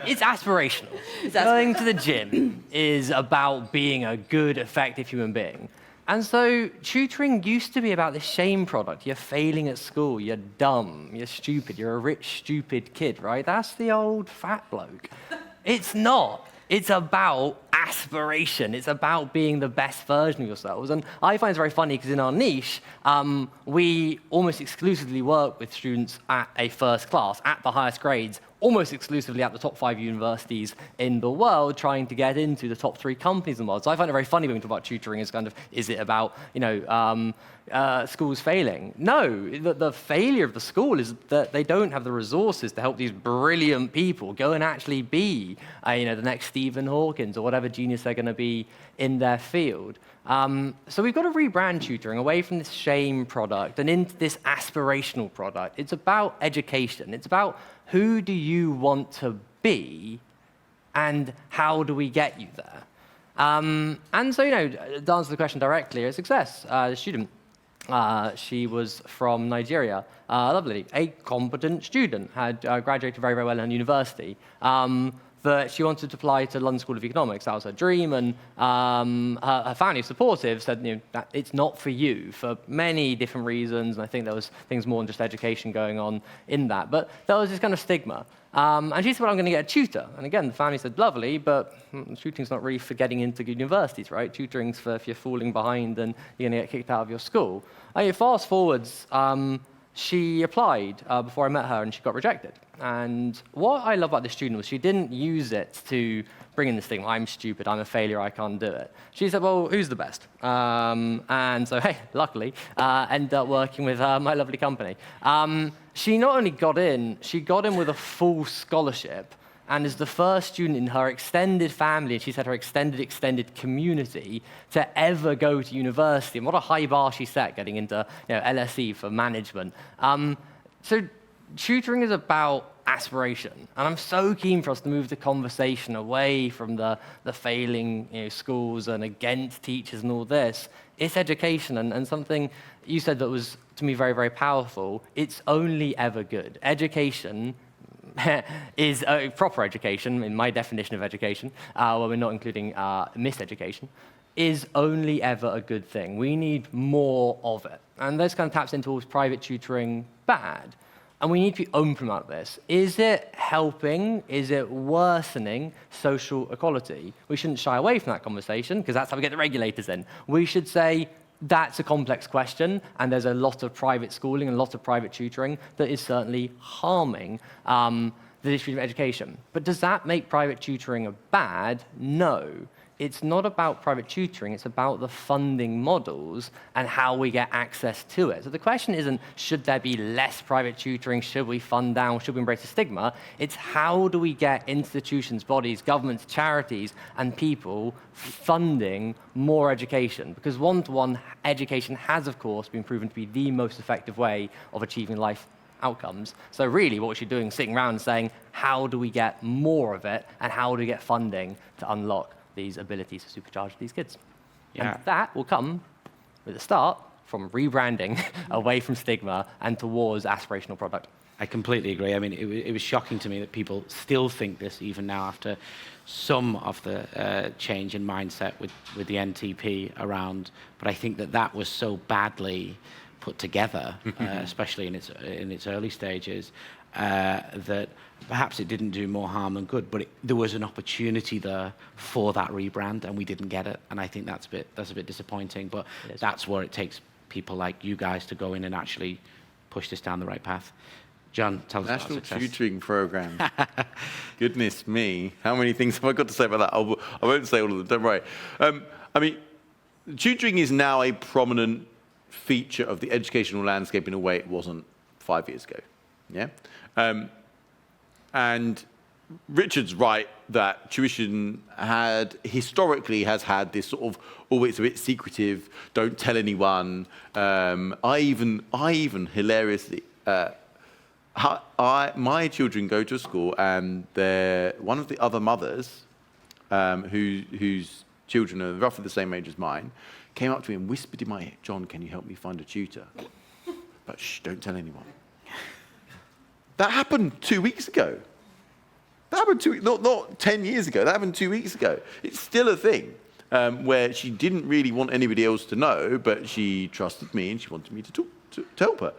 it's aspirational. Going to the gym is about being a good, effective human being. And so tutoring used to be about this shame product. You're failing at school, you're dumb, you're stupid, you're a rich, stupid kid, right? That's the old fat bloke. It's not. It's about aspiration. It's about being the best version of yourselves. And I find it's very funny because in our niche, we almost exclusively work with students at a first class, at the highest grades, almost exclusively at the top 5 universities in the world, trying to get into the top 3 companies in the world. So I find it very funny when we talk about tutoring as kind of, is it about, schools failing? No, the failure of the school is that they don't have the resources to help these brilliant people go and actually be, the next Stephen Hawkins or whatever genius they're going to be in their field. So we've got to rebrand tutoring away from this shame product and into this aspirational product. It's about education. It's about who do you want to be and how do we get you there? And so, to answer the question directly, a success, the student. She was from Nigeria, lovely, a competent student, had graduated very, very well in university. But she wanted to apply to London School of Economics. That was her dream, and her family, supportive, said, that it's not for you for many different reasons. And I think there was things more than just education going on in that. But there was this kind of stigma. And she said, well, I'm going to get a tutor. And again, the family said, lovely, but tutoring's not really for getting into good universities, right? Tutoring's for if you're falling behind and you're going to get kicked out of your school. Fast forwards, she applied before I met her, and she got rejected. And what I love about this student was she didn't use it to bring in this thing, I'm stupid, I'm a failure, I can't do it. She said, well, who's the best? And so, hey, luckily, ended up working with my lovely company. She not only got in, she got in with a full scholarship, and is the first student in her extended family, and she said her extended community, to ever go to university. And what a high bar she set getting into LSE for management. So tutoring is about aspiration, and I'm so keen for us to move the conversation away from the failing schools and against teachers and all this. It's education, and something you said that was, to me, very, very powerful. It's only ever good. Education, is proper education, in my definition of education, where we're not including miseducation, is only ever a good thing. We need more of it. And this kind of taps into, is private tutoring bad? And we need to be open about this. Is it helping? Is it worsening social equality? We shouldn't shy away from that conversation, because that's how we get the regulators in. We should say, that's a complex question, and there's a lot of private schooling and a lot of private tutoring that is certainly harming the distribution of education. But does that make private tutoring bad? No. It's not about private tutoring, it's about the funding models and how we get access to it. So the question isn't, should there be less private tutoring, should we fund down, should we embrace the stigma? It's how do we get institutions, bodies, governments, charities, and people funding more education? Because one-to-one education has, of course, been proven to be the most effective way of achieving life outcomes. So really what we should be doing is sitting around and saying, how do we get more of it, and how do we get funding to unlock these abilities to supercharge these kids? Yeah. And that will come with a start from rebranding away from stigma and towards aspirational product. I completely agree. I mean, it was shocking to me that people still think this even now after some of the change in mindset with the NTP around. But I think that was so badly put together, especially in its early stages, that perhaps it didn't do more harm than good. But there was an opportunity there for that rebrand, and we didn't get it. And I think that's a bit disappointing. But that's where it takes people like you guys to go in and actually push this down the right path. John, tell us about National success. Tutoring Program. Goodness me. How many things have I got to say about that? I won't say all of them, don't worry. I mean, tutoring is now a prominent feature of the educational landscape in a way it wasn't 5 years ago. Yeah? And Richard's right that tuition historically has had this sort of, it's a bit secretive, don't tell anyone. I even hilariously, my children go to a school, and one of the other mothers, whose children are roughly the same age as mine, came up to me and whispered in my ear, "John, can you help me find a tutor?" But shh, don't tell anyone. That happened 2 weeks ago. That happened not 10 years ago. That happened 2 weeks ago. It's still a thing where she didn't really want anybody else to know, but she trusted me and she wanted me to help her.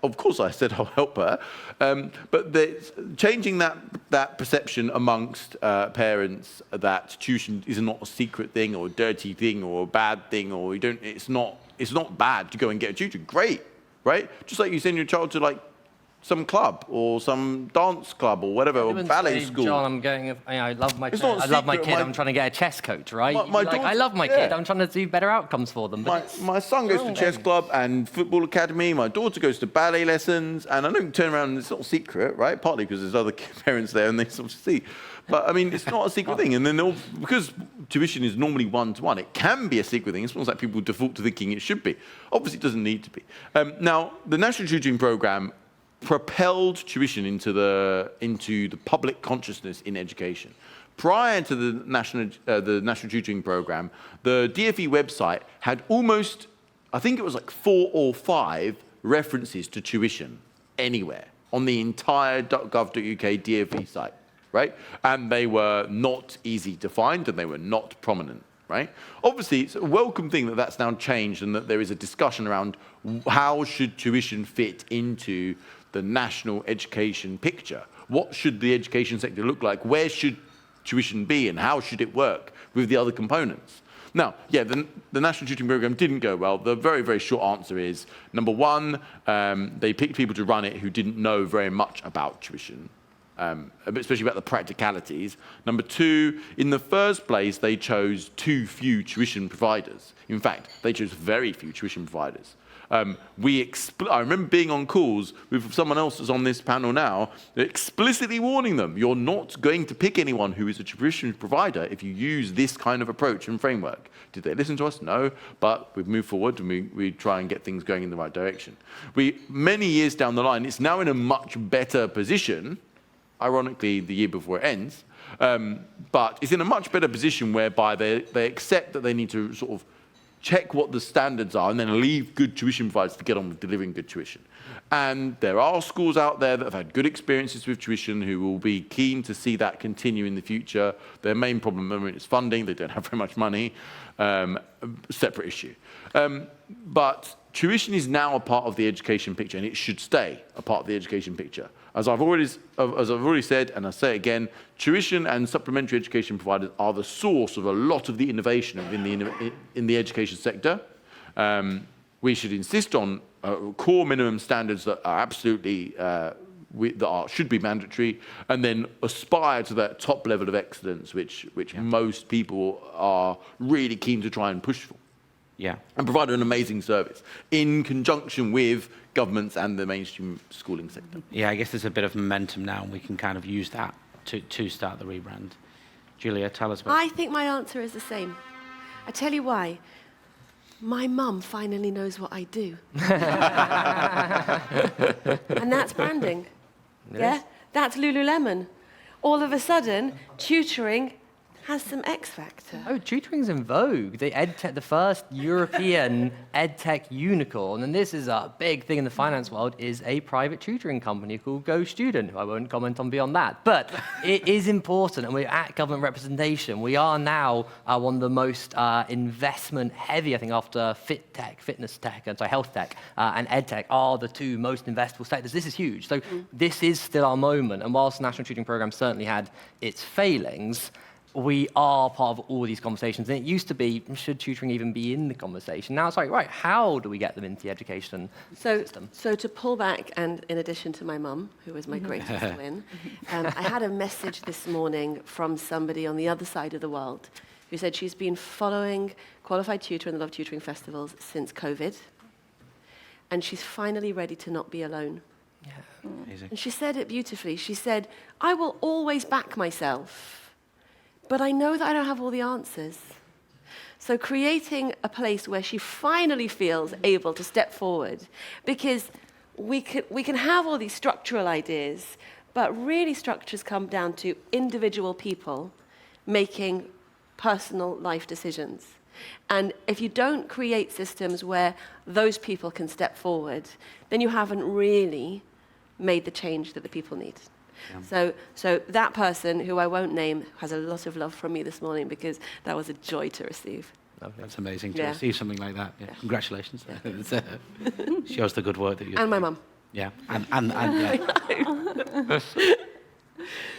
Of course, I said I'll help her. But changing that perception amongst parents that tuition is not a secret thing or a dirty thing or a bad thing, or it's not bad to go and get a tutor. Great, right? Just like you send your child to some club or some dance club or whatever, or ballet school. John, I love my kid. I'm trying to get a chess coach, right? I love my kid. I'm trying to do better outcomes for them. My son goes to chess club and football academy. My daughter goes to ballet lessons, and I don't turn around and it's not secret, right? Partly because there's other parents there and they sort of see. But I mean, it's not a secret thing. And then because tuition is normally one-to-one, it can be a secret thing. It's almost like people default to thinking it should be. Obviously, it doesn't need to be. Now, the National Tutoring Programme propelled tuition into the public consciousness in education. Prior to the National Tutoring Programme, the DfE website had almost, I think it was 4 or 5 references to tuition anywhere on the entire .gov.uk DfE site, right? And they were not easy to find, and they were not prominent, right? Obviously, it's a welcome thing that that's now changed, and that there is a discussion around how should tuition fit into the national education picture. What should the education sector look like? Where should tuition be, and how should it work with the other components? Now, yeah, the National Tutoring Programme didn't go well. The very, very short answer is, number one, they picked people to run it who didn't know very much about tuition, especially about the practicalities. Number two, in the first place, they chose too few tuition providers. In fact, they chose very few tuition providers. I remember being on calls with someone else that's on this panel now, explicitly warning them, you're not going to pick anyone who is a tuition provider if you use this kind of approach and framework. Did they listen to us? No, but we've moved forward and we try and get things going in the right direction. Many years down the line, it's now in a much better position, ironically the year before it ends, but it's in a much better position whereby they accept that they need to sort of check what the standards are, and then leave good tuition providers to get on with delivering good tuition. And there are schools out there that have had good experiences with tuition who will be keen to see that continue in the future. Their main problem at the moment is funding. They don't have very much money. Separate issue. But tuition is now a part of the education picture, and it should stay a part of the education picture. As I've already said, and I say again, tuition and supplementary education providers are the source of a lot of the innovation in the education sector. We should insist on core minimum standards that are absolutely should be mandatory, and then aspire to that top level of excellence, which most people are really keen to try and push for. Yeah. And provide an amazing service in conjunction with governments and the mainstream schooling sector. Yeah, I guess there's a bit of momentum now, and we can kind of use that to start the rebrand. Julia, tell us about I think my answer is the same. I tell you why. My mum finally knows what I do. And that's branding. Yeah? That's Lululemon. All of a sudden, tutoring has some X factor. Oh, tutoring's in vogue. The first European edtech unicorn, and this is a big thing in the finance world, is a private tutoring company called Go Student. I won't comment on beyond that. But it is important, and we're at government representation. We are now one of the most investment-heavy, I think, after fitness tech, and health tech, and edtech are the two most investable sectors. This is huge. So this is still our moment. And whilst the National Tutoring Programme certainly had its failings, we are part of all these conversations. And it used to be, should tutoring even be in the conversation? Now it's like, right, how do we get them into the education system? So to pull back, and in addition to my mum, who was my greatest win, I had a message this morning from somebody on the other side of the world who said she's been following Qualified Tutor and the Love Tutoring Festivals since COVID, and she's finally ready to not be alone. Yeah. Amazing. And she said it beautifully. She said, I will always back myself, but I know that I don't have all the answers. So creating a place where she finally feels able to step forward, because we can have all these structural ideas, but really structures come down to individual people making personal life decisions. And if you don't create systems where those people can step forward, then you haven't really made the change that the people need. Yeah. So that person, who I won't name, has a lot of love from me this morning, because that was a joy to receive. That's amazing to Yeah. receive something like that. Yeah. Yeah. Congratulations. Yeah. Shows the good work that you're And my doing. mum. Yeah, and yeah.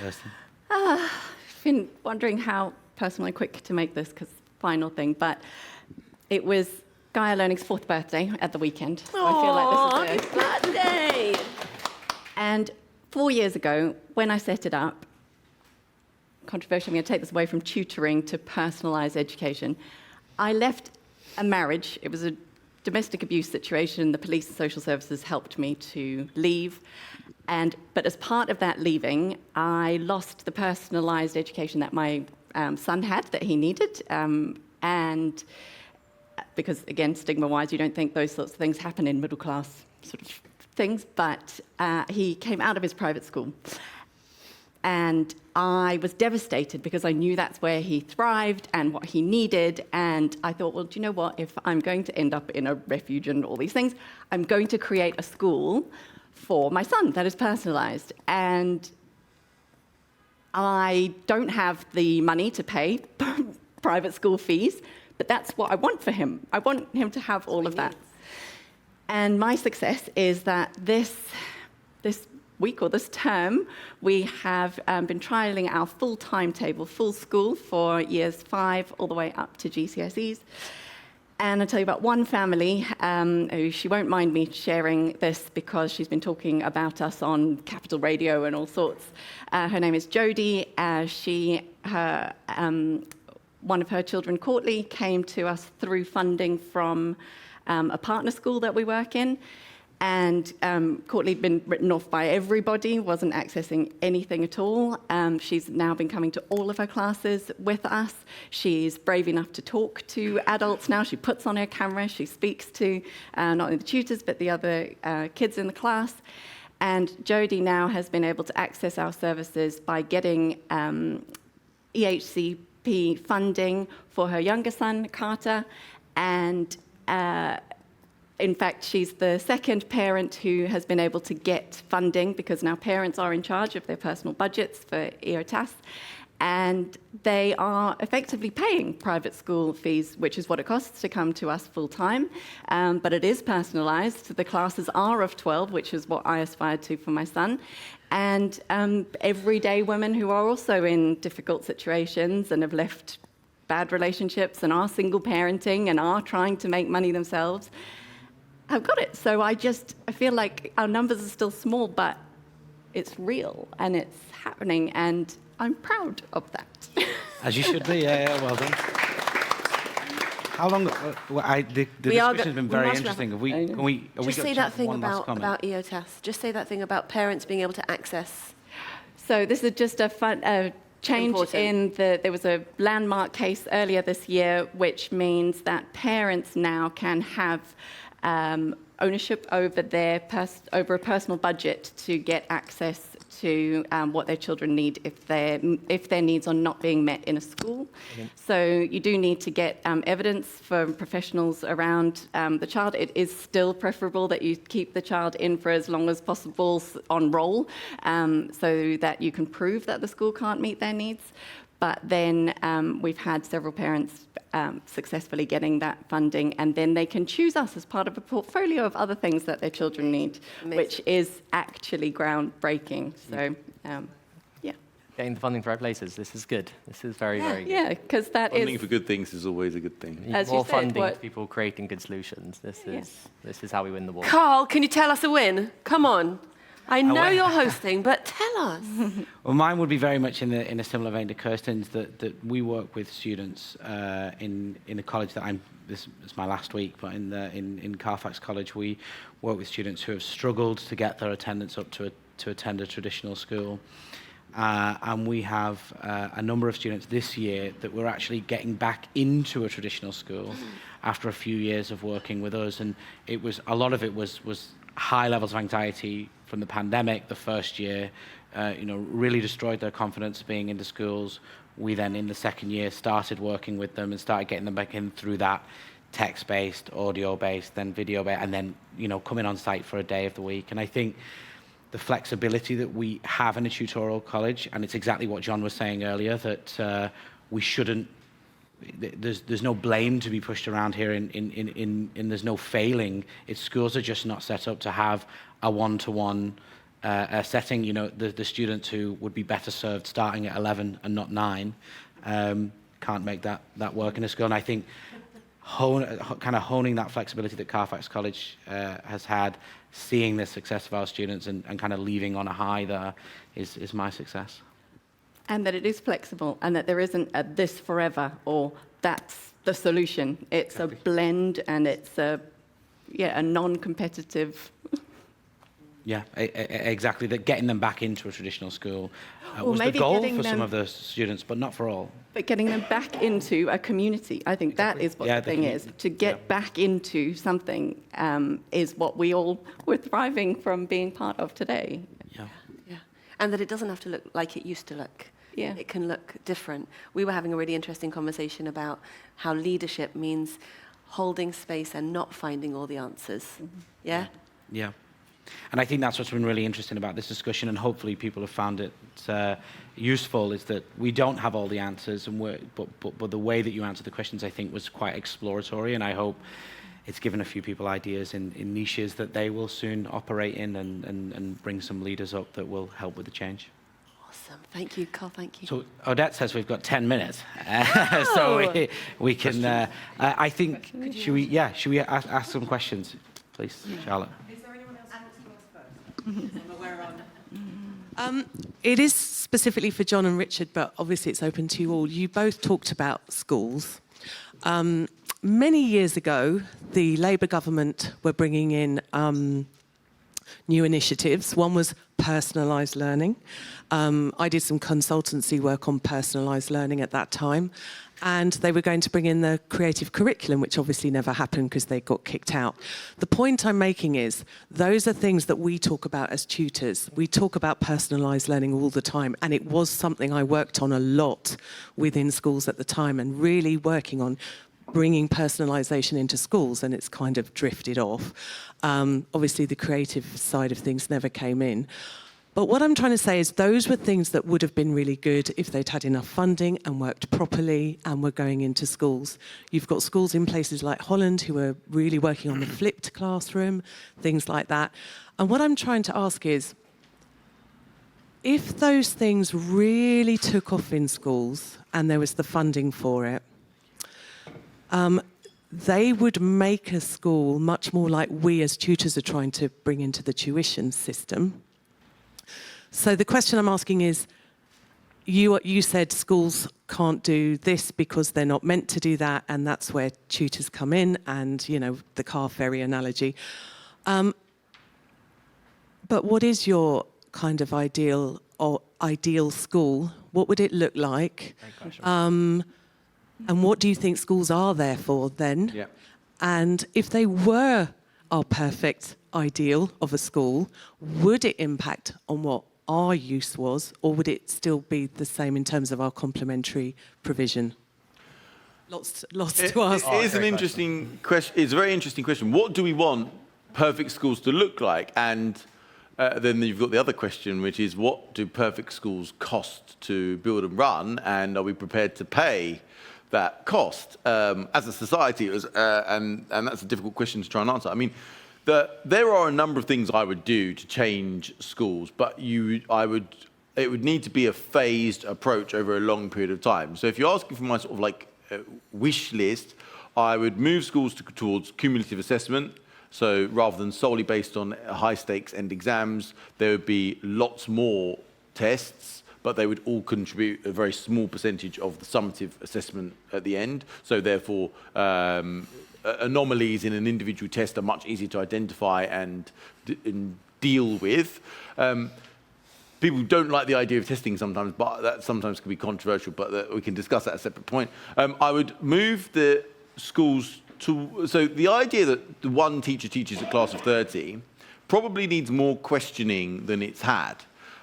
Kirstin. I've been wondering how personal and quick to make this, because final thing, but it was Gaia Learning's 4th birthday at the weekend. So I feel like this is happy birthday! And 4 years ago, when I set it up, controversial, I'm going to take this away from tutoring to personalised education, I left a marriage. It was a domestic abuse situation. The police and social services helped me to leave. But as part of that leaving, I lost the personalised education that my son had, that he needed. And because, again, stigma-wise, you don't think those sorts of things happen in middle-class sort of things, but he came out of his private school. And I was devastated, because I knew that's where he thrived and what he needed. And I thought, well, do you know what? If I'm going to end up in a refuge and all these things, I'm going to create a school for my son that is personalised. And I don't have the money to pay private school fees, but that's what I want for him. I want him to have all of that. And my success is that this week or this term, we have been trialling our full timetable, full school for years 5 all the way up to GCSEs. And I'll tell you about one family who, she won't mind me sharing this, because she's been talking about us on Capital Radio and all sorts. Her name is Jodie. One of her children, Coughtrie, came to us through funding from a partner school that we work in. And Coughtrie had been written off by everybody, wasn't accessing anything at all. She's now been coming to all of her classes with us. She's brave enough to talk to adults now. She puts on her camera. She speaks to not only the tutors, but the other kids in the class. And Jodie now has been able to access our services by getting EHCP funding for her younger son, Carter, And in fact, she's the second parent who has been able to get funding, because now parents are in charge of their personal budgets for EOTAS, and they are effectively paying private school fees, which is what it costs to come to us full-time, but it is personalised. The classes are of 12, which is what I aspired to for my son, and everyday women who are also in difficult situations and have left bad relationships and are single parenting and are trying to make money themselves, I've got it. So I feel like our numbers are still small, but it's real and it's happening, and I'm proud of that. As you should be, yeah, well done. How long? The discussion's been very interesting. Have we Just say got that thing one last comment? about EOTAS. Just say that thing about parents being able to access. So this is just a fun change Important. there was a landmark case earlier this year, which means that parents now can have ownership over over a personal budget to get access to what their children need if their needs are not being met in a school. So you do need to get evidence from professionals around the child. It is still preferable that you keep the child in for as long as possible on roll, so that you can prove that the school can't meet their needs. But then we've had several parents successfully getting that funding, and then they can choose us as part of a portfolio of other things that their children need, which is actually groundbreaking. So, yeah. Getting the funding for right places. This is good. This is very, very good. Yeah, because that Funding is... for good things is always a good thing. We need As you more said, funding what- for people creating good solutions. This is how we win the war. Carl, can you tell us a win? Come on. I know win. you're hosting, but tell us. Well, mine would be very much in a similar vein to Kirstin's, that we work with students in the college that this is my last week, but in Carfax College, we work with students who have struggled to get their attendance up to attend a traditional school. And we have a number of students this year that we're actually getting back into a traditional school after a few years of working with us. And a lot of it was high levels of anxiety from the pandemic the first year, really destroyed their confidence being into schools. We then, in the second year, started working with them and started getting them back in through that text-based, audio-based, then video-based, and then, coming on site for a day of the week. And I think the flexibility that we have in a tutorial college, and it's exactly what John was saying earlier, that we shouldn't, there's no blame to be pushed around here, and there's no failing. Schools are just not set up to have a one-to-one setting. The students who would be better served starting at 11 and not 9 can't make that work in a school. And I think honing that flexibility that Carfax College has had, seeing the success of our students and kind of leaving on a high there is my success. And that it is flexible, and that there isn't a this forever or that's the solution. It's a blend, and it's a non-competitive. Yeah, exactly. That getting them back into a traditional school was the maybe goal getting for some them- of the students, but not for all. But getting them back into a community, I think that is what Yeah, the thing is. To get back into something is what we all were thriving from being part of today. Yeah. Yeah. And that it doesn't have to look like it used to look. Yeah. It can look different. We were having a really interesting conversation about how leadership means holding space and not finding all the answers. Yeah? Yeah. And I think that's what's been really interesting about this discussion, and hopefully people have found it useful, is that we don't have all the answers, and but the way that you answered the questions, I think, was quite exploratory, and I hope it's given a few people ideas in niches that they will soon operate in, and bring some leaders up that will help with the change. Awesome. Thank you, Carl. Thank you. So Odette says we've got 10 minutes, so we can. I think should we ask some questions, please, Charlotte? Is there anyone else who wants to go first? I'm aware on. It is specifically for John and Richard, but obviously it's open to you all. You both talked about schools. Many years ago, the Labour government were bringing in new initiatives. One was personalised learning. I did some consultancy work on personalised learning at that time, and they were going to bring in the creative curriculum, which obviously never happened because they got kicked out. The point I'm making is those are things that we talk about as tutors. We talk about personalised learning all the time, and it was something I worked on a lot within schools at the time, and really working on bringing personalisation into schools, and it's kind of drifted off. Obviously, the creative side of things never came in. But what I'm trying to say is those were things that would have been really good if they'd had enough funding and worked properly and were going into schools. You've got schools in places like Holland who are really working on the flipped classroom, things like that. And what I'm trying to ask is, if those things really took off in schools and there was the funding for it, they would make a school much more like we as tutors are trying to bring into the tuition system. So the question I'm asking is, you said schools can't do this because they're not meant to do that, and that's where tutors come in, and, you know, the car ferry analogy. But what is your kind of ideal school? What would it look like? And what do you think schools are there for then? Yeah. And if they were our perfect ideal of a school, would it impact on what our use was, or would it still be the same in terms of our complementary provision? Lots to ask. It is an interesting question. It's a very interesting question. What do we want perfect schools to look like? And then you've got the other question, which is, what do perfect schools cost to build and run, and are we prepared to pay that cost as a society? And that's a difficult question to try and answer. I mean, there are a number of things I would do to change schools, but it would need to be a phased approach over a long period of time. So if you're asking for my sort of like wish list, I would move schools towards cumulative assessment. So rather than solely based on high stakes end exams, there would be lots more tests, but they would all contribute a very small percentage of the summative assessment at the end. So therefore, anomalies in an individual test are much easier to identify and deal with. People don't like the idea of testing sometimes, but that sometimes can be controversial, but we can discuss that at a separate point. I would move the schools to... So the idea that the one teacher teaches a class of 30 probably needs more questioning than it's had.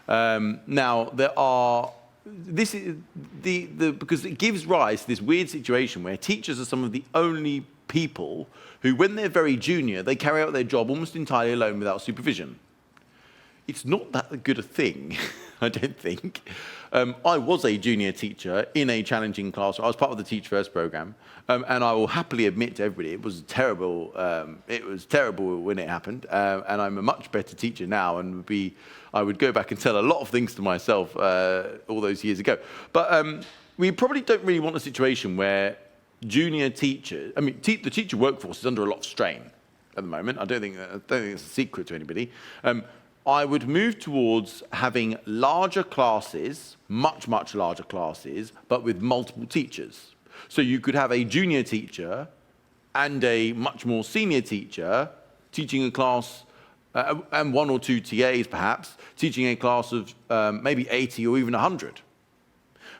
Now, there are... This is because it gives rise to this weird situation where teachers are some of the only people who, when they're very junior, they carry out their job almost entirely alone without supervision. It's not that good a thing, I don't think. I was a junior teacher in a challenging class. I was part of the Teach First programme, and I will happily admit to everybody it was terrible. It was terrible when it happened, and I'm a much better teacher now, and I would go back and tell a lot of things to myself all those years ago. But we probably don't really want a situation where junior teachers, the teacher workforce is under a lot of strain at the moment. I don't think it's a secret to anybody. I would move towards having larger classes, much, much larger classes, but with multiple teachers. So you could have a junior teacher and a much more senior teacher teaching a class, and one or two TAs perhaps, teaching a class of maybe 80 or even 100.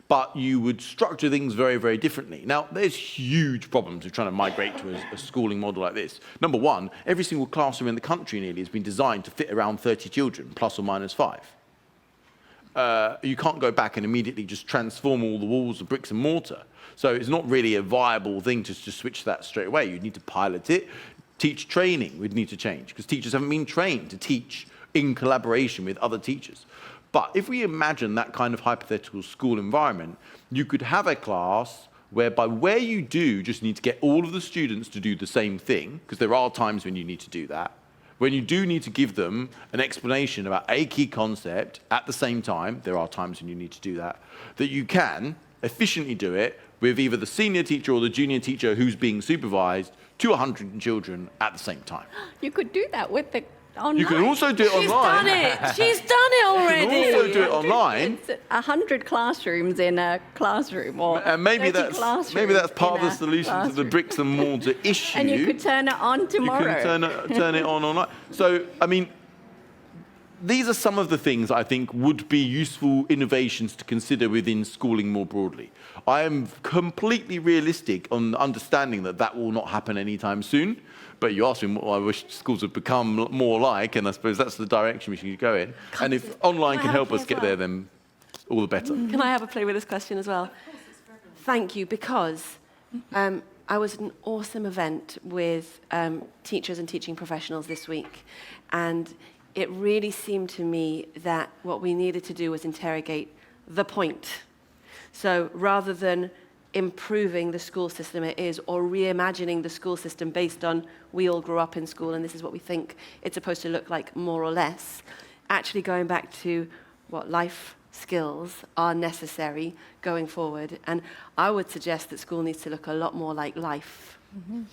But you would structure things very, very differently. Now, there's huge problems with trying to migrate to a schooling model like this. Number one, every single classroom in the country nearly has been designed to fit around 30 children, plus or minus 5. You can't go back and immediately just transform all the walls of bricks and mortar. So it's not really a viable thing to just switch that straight away. You'd need to pilot it. Teach training would need to change, because teachers haven't been trained to teach in collaboration with other teachers. But if we imagine that kind of hypothetical school environment, you could have a class whereby where you do just need to get all of the students to do the same thing, because there are times when you need to do that, when you do need to give them an explanation about a key concept at the same time, there are times when you need to do that, that you can efficiently do it with either the senior teacher or the junior teacher who's being supervised to 100 children at the same time. You could do that with the online. You can also do it online. She's done it already. You can also do it online. It's 100 classrooms in a classroom, or And maybe 30 that's part of the solution to the classroom. bricks and mortar issue. And you could turn it on tomorrow. You can turn it on online. So, these are some of the things I think would be useful innovations to consider within schooling more broadly. I am completely realistic on understanding that will not happen anytime soon. But you asked me what I wish schools would become more like, and I suppose that's the direction we should go in. And if online can help us get there, then all the better. Can I have a play with this question as well? Thank you, because I was at an awesome event with teachers and teaching professionals this week, and it really seemed to me that what we needed to do was interrogate the point. So rather than improving the school system it is, or reimagining the school system based on we all grew up in school and this is what we think it's supposed to look like, more or less, actually going back to what life skills are necessary going forward. And I would suggest that school needs to look a lot more like life. Mm-hmm.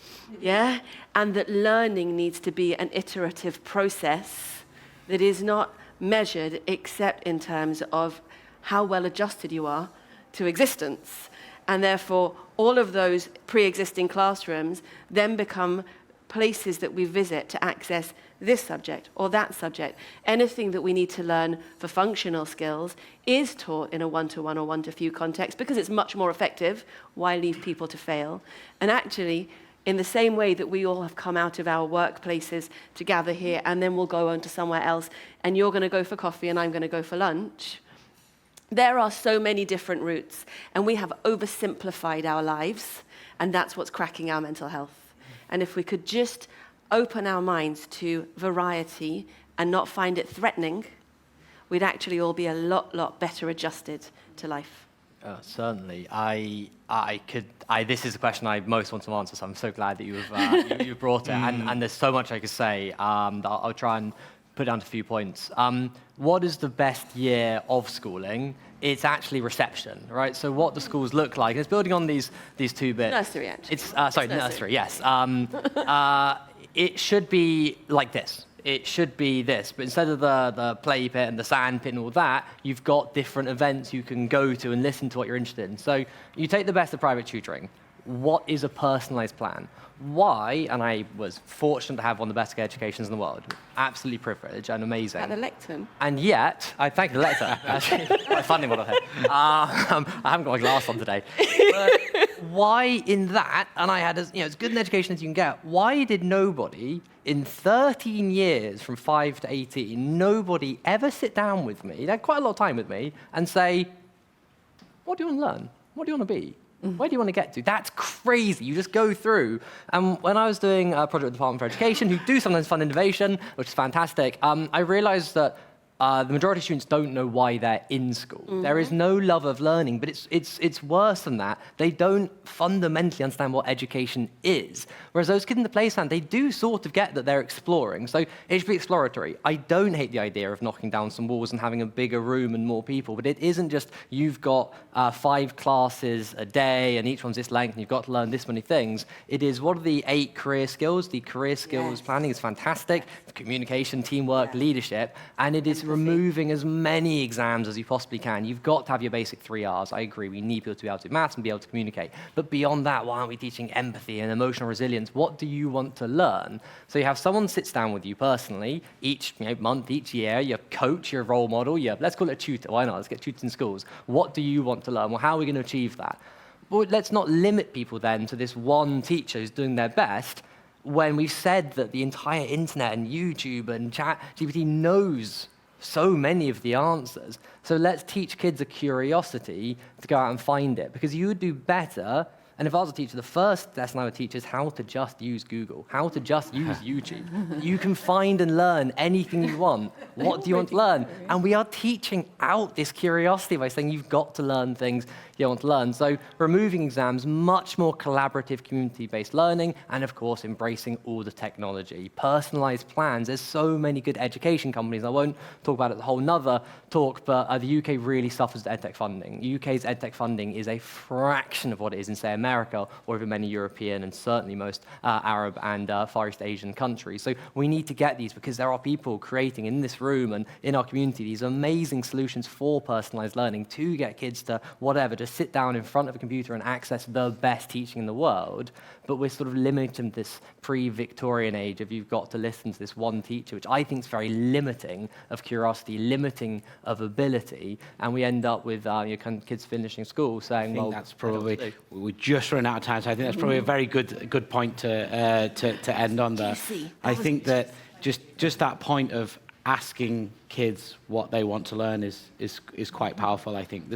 Yeah? And that learning needs to be an iterative process that is not measured except in terms of how well adjusted you are to existence. And therefore, all of those pre-existing classrooms then become places that we visit to access this subject or that subject. Anything that we need to learn for functional skills is taught in a one-to-one or one-to-few context because it's much more effective. Why leave people to fail? And actually, in the same way that we all have come out of our workplaces to gather here and then we'll go on to somewhere else and you're going to go for coffee and I'm going to go for lunch, there are so many different routes, and we have oversimplified our lives, and that's what's cracking our mental health. And if we could just open our minds to variety and not find it threatening, we'd actually all be a lot better adjusted to life. Certainly. This is a question I most want to answer, so I'm so glad that you've brought it. And there's so much I could say that I'll try and put down to a few points. What is the best year of schooling? It's actually reception, right? So what the schools look like, and it's building on these two bits. Nursery, actually. It's nursery, yes. It should be like this. It should be this, but instead of the play pit and the sand pit and all that, you've got different events you can go to and listen to what you're interested in. So you take the best of private tutoring. What is a personalized plan? Why, and I was fortunate to have one of the best educations in the world, absolutely privileged and amazing. At the lectern. And yet, I thank the lecturer. Actually, quite funny what I've heard. I haven't got my glass on today. But why in that, and I had as good an education as you can get, why did nobody in 13 years, from 5 to 18, nobody ever sit down with me, they had quite a lot of time with me, and say, what do you want to learn? What do you want to be? Where do you want to get to? That's crazy. You just go through. And when I was doing a project with the Department for Education, who do sometimes fund innovation, which is fantastic, I realized that the majority of students don't know why they're in school. Mm-hmm. There is no love of learning, but it's worse than that. They don't fundamentally understand what education is. Whereas those kids in the placement, they do sort of get that they're exploring. So it should be exploratory. I don't hate the idea of knocking down some walls and having a bigger room and more people, but it isn't just you've got 5 classes a day and each one's this length and you've got to learn this many things. It is, what are the 8 career skills? The career skills planning is fantastic. Communication, teamwork, leadership, and it is removing as many exams as you possibly can. You've got to have your basic 3 R's. I agree, we need people to be able to do maths and be able to communicate. But beyond that, why aren't we teaching empathy and emotional resilience? What do you want to learn? So you have someone sits down with you personally, each month, each year, your coach, your role model, let's call it a tutor, why not? Let's get tutors in schools. What do you want to learn? Well, how are we going to achieve that? Well, let's not limit people then to this one teacher who's doing their best, when we've said that the entire internet and YouTube and ChatGPT knows so many of the answers. So let's teach kids a curiosity to go out and find it, because you would do better. And if I was a teacher, the first lesson I would teach is how to just use Google, how to just use YouTube. You can find and learn anything you want. What do you want to learn? And we are teaching out this curiosity by saying you've got to learn things you want to learn. So removing exams, much more collaborative, community-based learning, and of course, embracing all the technology. Personalized plans. There's so many good education companies. I won't talk about it the whole nother talk, but the UK really suffers with edtech funding. UK's edtech funding is a fraction of what it is in, say, America, or even many European and certainly most Arab and Far East Asian countries. So we need to get these, because there are people creating in this room and in our community these amazing solutions for personalized learning to get kids to whatever, to sit down in front of a computer and access the best teaching in the world. But we're sort of limiting this pre-Victorian age of you've got to listen to this one teacher, which I think is very limiting of curiosity, limiting of ability, and we end up with kids finishing school saying, I think that's probably, we just run out of time, so I think that's probably a very good point to end on there. I think that just that point of asking kids what they want to learn is quite powerful, I think.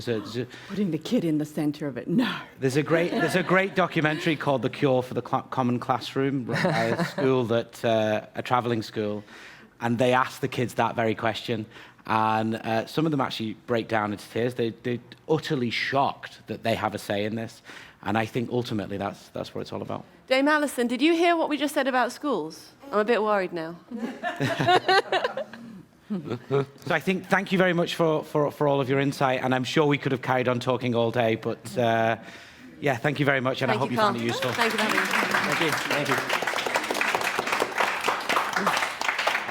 Putting the kid in the center of it, no. There's a great documentary called The Cure for the Common Classroom, run by a school a traveling school, and they ask the kids that very question. And some of them actually break down into tears. They're utterly shocked that they have a say in this. And I think ultimately that's what it's all about. Dame Alison, did you hear what we just said about schools? I'm a bit worried now. So I think thank you very much for all of your insight. And I'm sure we could have carried on talking all day. But yeah, thank you very much. And I hope you found it useful. Thank you for having me. Thank you. Thank you.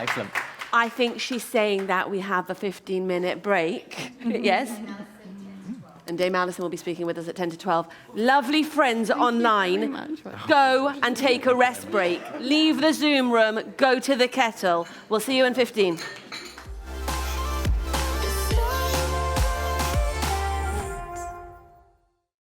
Excellent. I think she's saying that we have a 15-minute break. Yes? And Dame Alison will be speaking with us at 10 to 12. Lovely friends online, go and take a rest break. Leave the Zoom room, go to the kettle. We'll see you in 15.